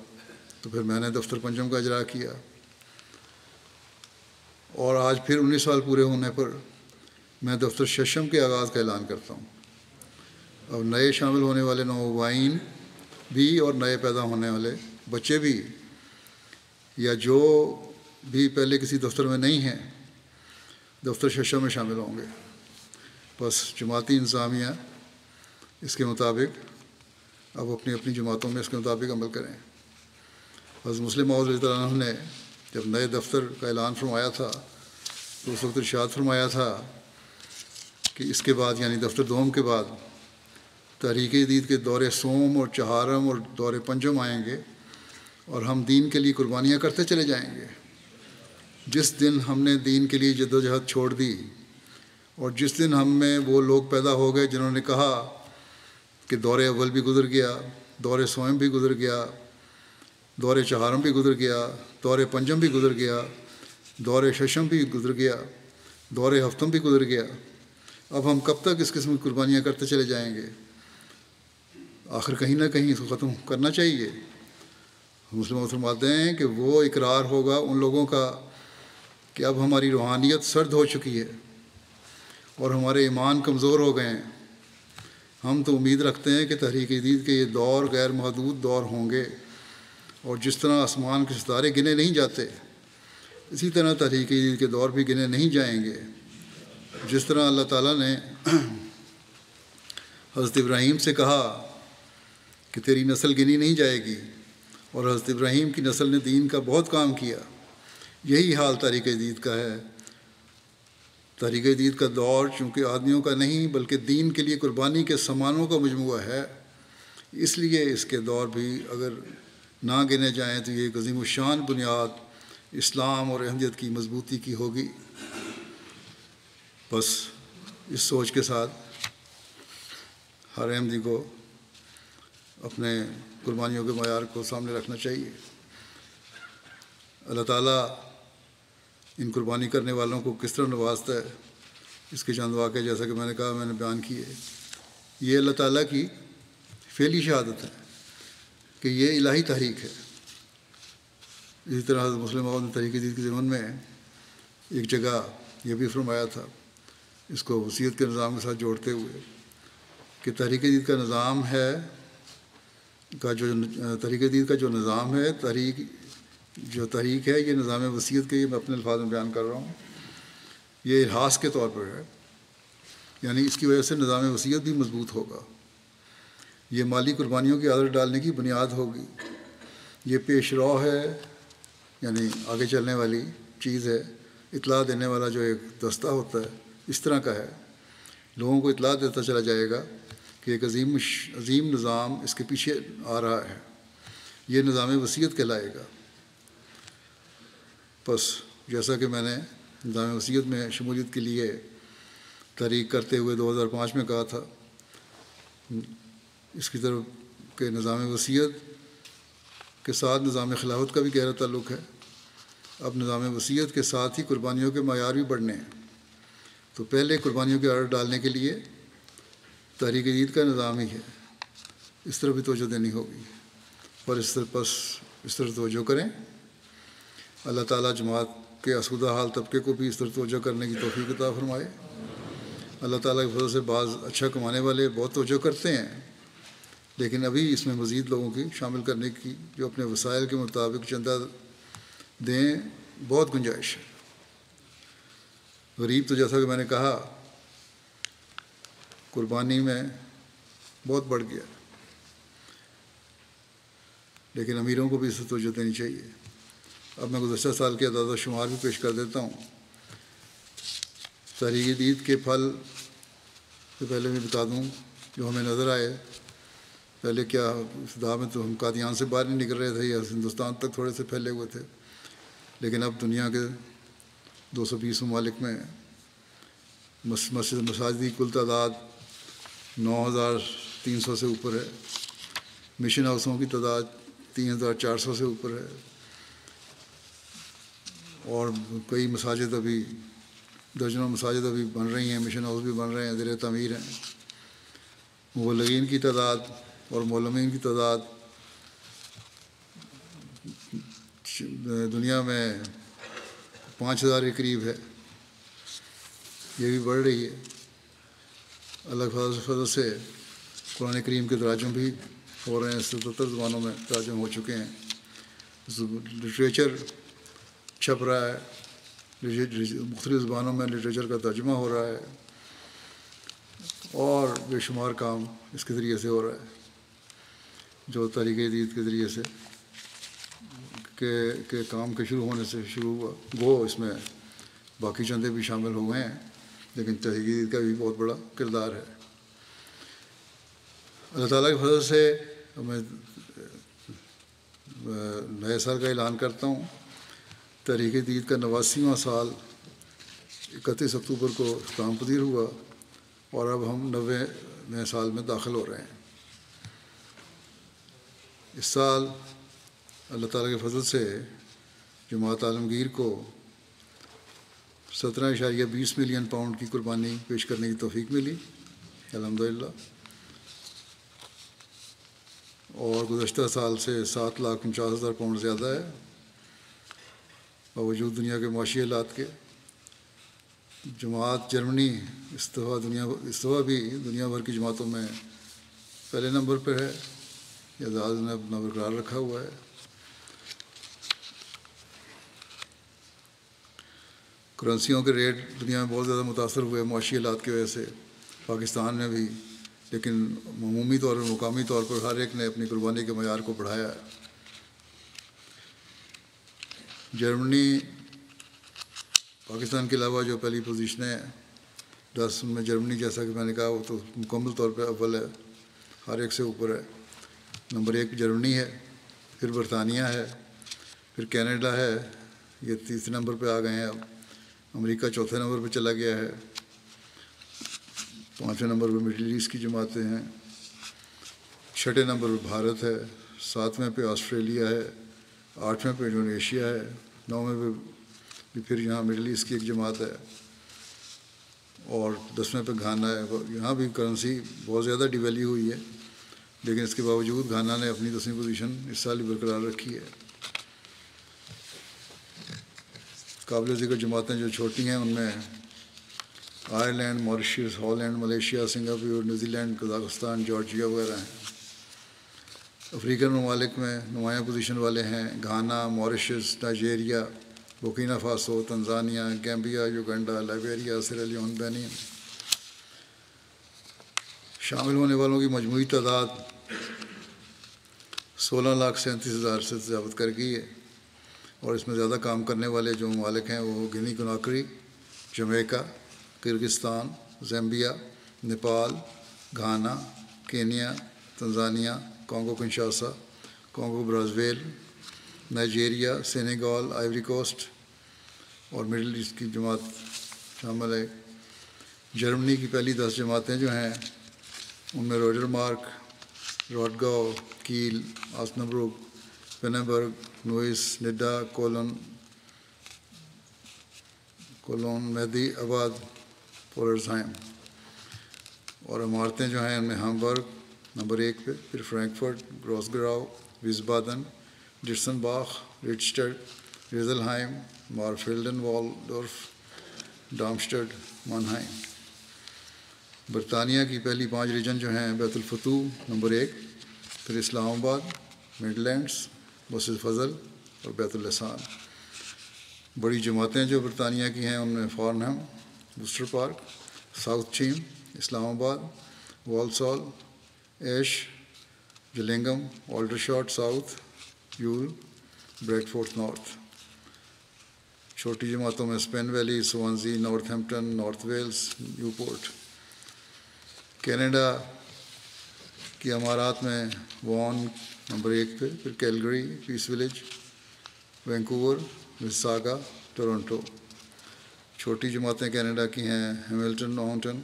تو پھر میں نے دفتر پنجم کا اجرا کیا، اور آج پھر 19 سال پورے ہونے پر میں دفتر ششم کے آغاز کا اعلان کرتا ہوں۔ اب نئے شامل ہونے والے نوآبائین بھی اور نئے پیدا ہونے والے بچے بھی، یا جو بھی پہلے کسی دفتر میں نہیں ہیں دفتر ششم میں شامل ہوں گے۔ بس جماعتی انتظامیہ اس کے مطابق اب اپنی اپنی جماعتوں میں اس کے مطابق عمل کریں۔ حضرت مسلم موعود رضی اللہ عنہ نے جب نئے دفتر کا اعلان فرمایا تھا تو اس وقت ارشاد فرمایا تھا کہ اس کے بعد یعنی دفتر دوم کے بعد تحریک جدید کے دور سوم اور چہارم اور دور پنجم آئیں گے اور ہم دین کے لیے قربانیاں کرتے چلے جائیں گے۔ جس دن ہم نے دین کے لیے جد و جہد چھوڑ دی اور جس دن ہم میں وہ لوگ پیدا ہو گئے جنہوں نے کہا کہ دور اول بھی گزر گیا، دور سوم بھی گزر گیا، دور چہارم بھی گزر گیا، دور پنجم بھی گزر گیا، دور ششم بھی گزر گیا، دور ہفتم بھی گزر گیا، اب ہم کب تک اس قسم کی قربانیاں کرتے چلے جائیں گے؟ آخر کہیں نہ کہیں اس کو ختم کرنا چاہیے۔ مسلم فرماتے ہیں کہ وہ اقرار ہوگا ان لوگوں کا کہ اب ہماری روحانیت سرد ہو چکی ہے اور ہمارے ایمان کمزور ہو گئے ہیں۔ ہم تو امید رکھتے ہیں کہ تحریک جدید کے یہ دور غیر محدود دور ہوں گے، اور جس طرح آسمان کے ستارے گنے نہیں جاتے اسی طرح تحریک جدید کے دور بھی گنے نہیں جائیں گے۔ جس طرح اللہ تعالیٰ نے حضرت ابراہیم سے کہا کہ تیری نسل گنی نہیں جائے گی، اور حضرت ابراہیم کی نسل نے دین کا بہت کام کیا، یہی حال تحریک جدید کا ہے۔ تحریک جدید کا دور چونکہ آدمیوں کا نہیں بلکہ دین کے لیے قربانی کے سامانوں کا مجموعہ ہے، اس لیے اس کے دور بھی اگر نہ گنے جائیں تو یہ عظیم الشان بنیاد اسلام اور احمدیت کی مضبوطی کی ہوگی۔ بس اس سوچ کے ساتھ ہر احمدی کو اپنے قربانیوں کے معیار کو سامنے رکھنا چاہیے۔ اللہ تعالیٰ ان قربانی کرنے والوں کو کس طرح نوازتا ہے، اس کے چند واقعے جیسا کہ میں نے کہا میں نے بیان کیے۔ یہ اللہ تعالیٰ کی فعلی شہادت ہے کہ یہ الہی تحریک ہے۔ اسی طرح حضرت مسلم موعود نے تحریک جدید کے ضمن میں ایک جگہ یہ بھی فرمایا تھا، اس کو وصیت کے نظام کے ساتھ جوڑتے ہوئے، کہ تحریک جدید کا نظام ہے تحریک جدید کا جو نظام ہے، تحریک ہے، یہ نظام وصیت کے، یہ میں اپنے الفاظ میں بیان کر رہا ہوں، یہ ارہاس کے طور پر ہے، یعنی اس کی وجہ سے نظام وصیت بھی مضبوط ہوگا۔ یہ مالی قربانیوں کی عادت ڈالنے کی بنیاد ہوگی۔ یہ پیش رو ہے، یعنی آگے چلنے والی چیز ہے، اطلاع دینے والا جو ایک دستہ ہوتا ہے اس طرح کا ہے، لوگوں کو اطلاع دیتا چلا جائے گا کہ ایک عظیم نظام اس کے پیچھے آ رہا ہے، یہ نظام وصیت کہلائے گا۔ بس جیسا کہ میں نے نظام وصیت میں شمولیت کے لیے تحریک کرتے ہوئے 2005 میں کہا تھا، اس کی طرف کہ نظام وصیت کے ساتھ نظام خلافت کا بھی گہرا تعلق ہے۔ اب نظام وصیت کے ساتھ ہی قربانیوں کے معیار بھی بڑھنے ہیں، تو پہلے قربانیوں کے آرڈر ڈالنے کے لیے تحریک جدید کا نظام ہی ہے، اس طرح بھی توجہ دینی ہوگی، اور اس طرح توجہ کریں۔ اللہ تعالیٰ جماعت کے آسودہ حال طبقے کو بھی اس طرح توجہ کرنے کی توفیق عطا فرمائے۔ اللہ تعالیٰ کی فضل سے بعض اچھا کمانے والے بہت توجہ کرتے ہیں، لیکن ابھی اس میں مزید لوگوں کی شامل کرنے کی جو اپنے وسائل کے مطابق چندہ دیں بہت گنجائش ہے۔ غریب تو جیسا کہ میں نے کہا قربانی میں بہت بڑھ گیا، لیکن امیروں کو بھی اس سے توجہ دینی چاہیے۔ اب میں گزشتہ سال کے اعداد و شمار بھی پیش کر دیتا ہوں۔ تحریک جدید کے پھل سے پہلے میں بتا دوں جو ہمیں نظر آئے۔ پہلے کیا ابتدا میں تو ہم قادیان سے باہر نہیں نکل رہے تھے یا ہندوستان تک تھوڑے سے پھیلے ہوئے تھے، لیکن اب دنیا کے 220 ممالک میں مساجد کی کل تعداد 9300 سے اوپر ہے، مشن ہاؤسوں کی تعداد 3400 سے اوپر ہے، اور کئی مساجد ابھی درجنوں مساجد ابھی بن رہی ہیں، مشن ہاؤس بھی بن رہے ہیں، زیر تعمیر ہیں۔ مبلغین کی تعداد اور معلمین کی تعداد دنیا میں 5000 کے قریب ہے، یہ بھی بڑھ رہی ہے۔ اللہ کے فضل سے قرآن کریم کے تراجم بھی ہو رہے ہیں، 77 زبانوں میں تراجم ہو چکے ہیں۔ لٹریچر چھپ رہا ہے، مختلف زبانوں میں لٹریچر کا ترجمہ ہو رہا ہے، اور بے شمار کام اس کے ذریعے سے ہو رہا ہے جو تحریک جدید کے ذریعے سے کہ کام کے شروع ہونے سے شروع ہوا۔ وہ اس میں باقی چندے بھی شامل ہوئے ہیں، لیکن تحریک جدید کا بھی بہت بڑا کردار ہے۔ اللہ تعالیٰ کے فضل سے میں نئے سال کا اعلان کرتا ہوں۔ تحریک جدید کا 89واں سال 31 اکتوبر کو اختتام پذیر ہوا، اور اب ہم 90ویں سال میں داخل ہو رہے ہیں۔ اس سال اللہ تعالیٰ کے فضل سے جماعت عالمگیر کو 17.20 ملین پاؤنڈ کی قربانی پیش کرنے کی توفیق ملی، الحمدللہ، اور گزشتہ سال سے 7,49,000 پاؤنڈ زیادہ ہے، باوجود دنیا کے معاشی حالات کے۔ جماعت جرمنی اس دفعہ بھی دنیا بھر کی جماعتوں میں پہلے نمبر پر ہے، اعزاز نے اپنا برقرار رکھا ہوا ہے۔ کرنسیوں کے ریٹ دنیا میں بہت زیادہ متاثر ہوئے معاشی حالات کی وجہ سے، پاکستان میں بھی، لیکن عمومی طور پر مقامی طور پر ہر ایک نے اپنی قربانی کے معیار کو بڑھایا ہے۔ جرمنی پاکستان کے علاوہ جو پہلی پوزیشنیں ہیں 10 میں، جرمنی جیسا کہ میں نے کہا وہ تو مکمل طور پہ اول ہے، ہر ایک سے اوپر ہے۔ نمبر 1 جرمنی ہے، پھر برطانیہ ہے، پھر کینیڈا ہے، یہ تیسرے نمبر پہ آ گئے ہیں اب۔ امریکہ چوتھے نمبر پہ چلا گیا ہے، 5ویں نمبر پہ مڈل ایسٹ کی جماعتیں ہیں، 6ٹھے نمبر پہ بھارت ہے، 7ویں پہ آسٹریلیا ہے، 8ویں پہ انڈونیشیا ہے، 9ویں پہ بھی پھر یہاں مڈل ایسٹ کی ایک جماعت ہے، اور 10ویں پہ گھانا ہے۔ یہاں بھی کرنسی بہت زیادہ ڈیویلیو ہوئی ہے، لیکن اس کے باوجود گھانا نے اپنی 10ویں پوزیشن اس سال ہی برقرار رکھی ہے۔ قابل ذکر جماعتیں جو چھوٹی ہیں ان میں Ireland, Mauritius, Holland, Malaysia, Singapore, New Zealand, Kazakhstan, Georgia وغیرہ ہیں۔ افریقن ممالک میں نمایاں پوزیشن والے ہیں Ghana, Mauritius, Nigeria, Burkina Faso, Tanzania, Gambia, Uganda, Liberia, Sierra Leone, Benin. شامل ہونے والوں کی مجموعی تعداد 16,37,000 سے ضابط کر گئی ہے، اور اس میں زیادہ کام کرنے والے جو ممالک ہیں وہ Guinea Conakry, Jamaica, Kyrgyzstan, Zambia, Nepal, Ghana, Kenya, Tanzania, Congo Kinshasa, Congo Brazil, Nigeria, Senegal, Ivory Coast اور مڈل ایسٹ کی جماعت شامل ہے۔ جرمنی کی پہلی 10 جماعتیں جو ہیں ان میں روڈر مارک، روٹگاؤ، کیل، آسنبروک، پیننبرگ، نوئس، نڈا، کولون، مہدی آباد، پولرزہائم، اور عمارتیں جو ہیں ان میں ہامبرگ نمبر 1 پہ، پھر فرینکفرٹ، گروسگراؤ، ویسبادن، ڈٹسنباخ، ریٹسٹڈ، ریزلہائم، مارفیلڈن والڈورف، ڈارمسٹڈ، مانہائم۔ برطانیہ کی پہلی 5 ریجن جو ہیں بیت الفتوح نمبر 1، پھر اسلام آباد، مڈ لینڈس، مسجد فضل اور بیت اللسان۔ بڑی جماعتیں جو برطانیہ کی ہیں ان میں فارنہم، وسٹر park, south Cheam, Islamabad, Walsall, Ash, Gillingham, Aldershot South, Yeovil, Bradford North. چھوٹی جماعتوں میں Spen Valley, Swansea, Northampton, North Wales, Newport. Canada کی امارات میں وان نمبر 1 پہ، پھر Calgary, Peace Village, Vancouver, Mississauga, Toronto. چھوٹی جماعتیں کینیڈا کی ہیں ہیملٹن، اونٹن،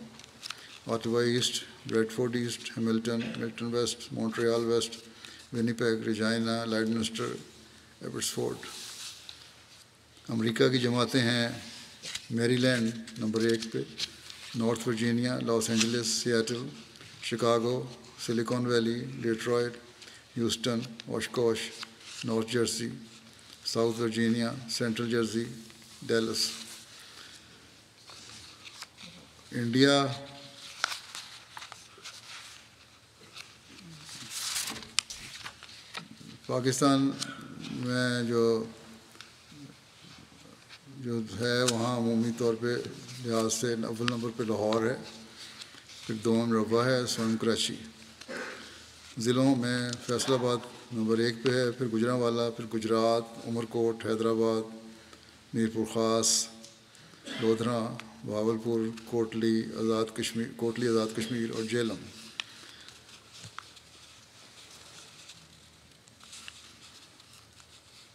Ottawa East, Bradford East, Hamilton, Milton West, Montreal West, Winnipeg, Regina, Lloydminster, Abbotsford. امریکہ کی جماعتیں ہیں میری لینڈ نمبر 1 پہ، north Virginia, Los Angeles, Seattle, Chicago, Silicon Valley, Detroit, Houston, Oshkosh, North Jersey, South Virginia, Central Jersey, Dallas. India Pakistan میں جو جو ہے وہاں عمومی طور پہ لحاظ سے اول نمبر پہ لاہور ہے، پھر دوم ربا ہے، سوم کراچی۔ ضلعوں میں فیصل آباد نمبر 1 پہ ہے، پھر گوجرانوالا، پھر گجرات، عمر کوٹ، حیدرآباد، میر پور خاص، لودھراں، بہاولپور، کوٹلی آزاد کشمیر اور جیلم۔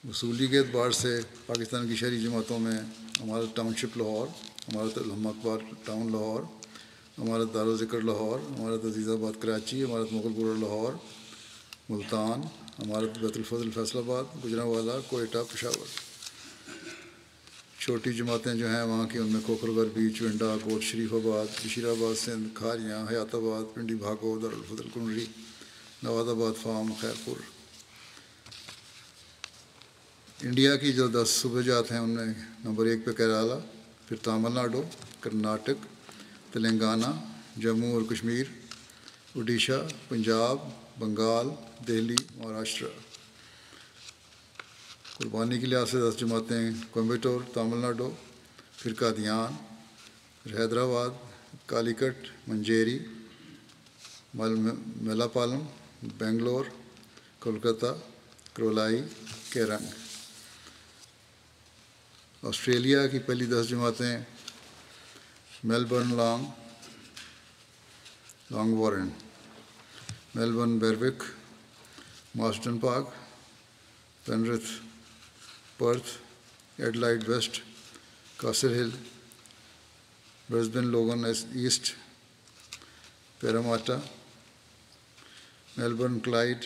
وصولی کے اعتبار سے پاکستان کی شہری جماعتوں میں امارت ٹاؤن شپ لاہور، امارت الحم اکبر ٹاؤن لاہور، امارت دارالذکر لاہور، امارت عزیز آباد کراچی، امارت مغل پورہ لاہور ملتان، امارت بیت الفضل فیصل آباد، گوجرانوالا، کوئٹہ، پشاور۔ چھوٹی جماعتیں جو ہیں وہاں کی ان میں کوکر غربی، چونڈا، کوٹ شریف آباد، بشیر آباد سندھ، کھاریاں، حیات آباد، پنڈی بھاگو، دارالفضل کنڈری، نواد آباد فارم، خیرپور۔ انڈیا کی جو 10 صوبہ جات ہیں ان میں نمبر 1 پہ کیرالہ، پھر تامل ناڈو، کرناٹک، تلنگانہ، جموں اور کشمیر، اڈیشہ، پنجاب، بنگال، دہلی، مہاراشٹر۔ قربانی کے لحاظ سے 10 جماعتیں کوئمبٹور، تامل ناڈو، پھر قادیان، پھر حیدرآباد، کالی کٹ، منجیری، میلاپالم، بنگلور، کولکتہ، کرولائی، کیرنگ۔ آسٹریلیا کی پہلی 10 جماعتیں Melbourne Langwarrin, Melbourne Berwick, Marsden Park, Penrith, Perth, Adelaide West, Castle Hill, Brisbane Logan East, Parramatta, Melbourne Clyde,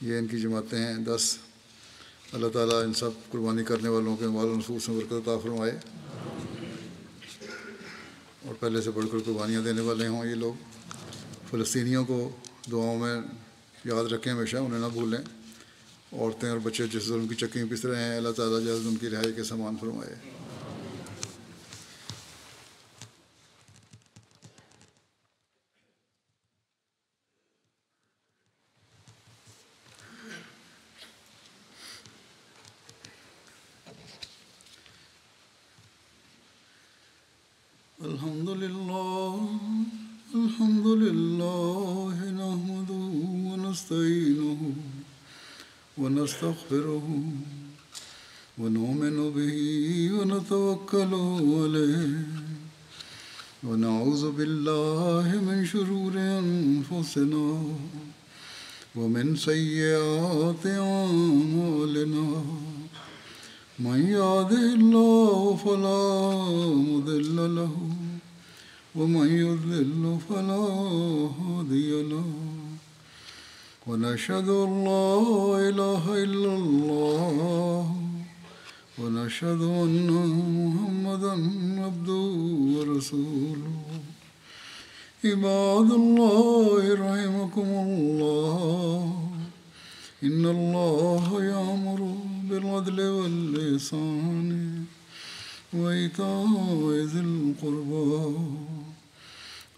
یہ ان کی جماعتیں ہیں 10۔ اللہ تعالیٰ ان سب قربانی کرنے والوں کے مال و نفوس میں برکت عطا فرمائے اور پہلے سے بڑھ کر قربانیاں دینے والے ہوں یہ لوگ۔ فلسطینیوں کو دعاؤں میں یاد رکھیں، ہمیشہ انہیں نہ بھولیں۔ عورتیں اور بچے جس ظلم کی چکی میں پس رہے ہیں، اللہ تعالیٰ جلد ان کی رہائی کے سامان فرمائے۔ الحمد لله نحمده ونستعينه ونستغفره ونؤمن به ونتوكل عليه ونعوذ بالله من شرور أنفسنا ومن سيئات أعمالنا، من يهده الله فلا مضل له ومن يضلل فلا هادي له، ونشهد أن لا إله إلا الله ونشهد أن محمدا عبده ورسوله۔ عباد الله رحمكم الله، إن الله يأمر بالعدل والإحسان وإيتاء ذي القربى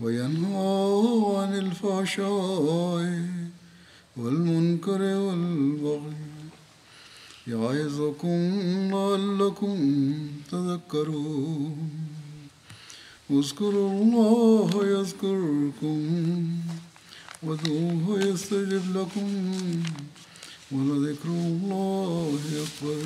وينهى عن الفحشاء والمنكر والبغي يعظكم لعلكم تذكرون۔ اذكروا الله يذكركم وادعوه يستجب لكم ولذكر الله أكبر۔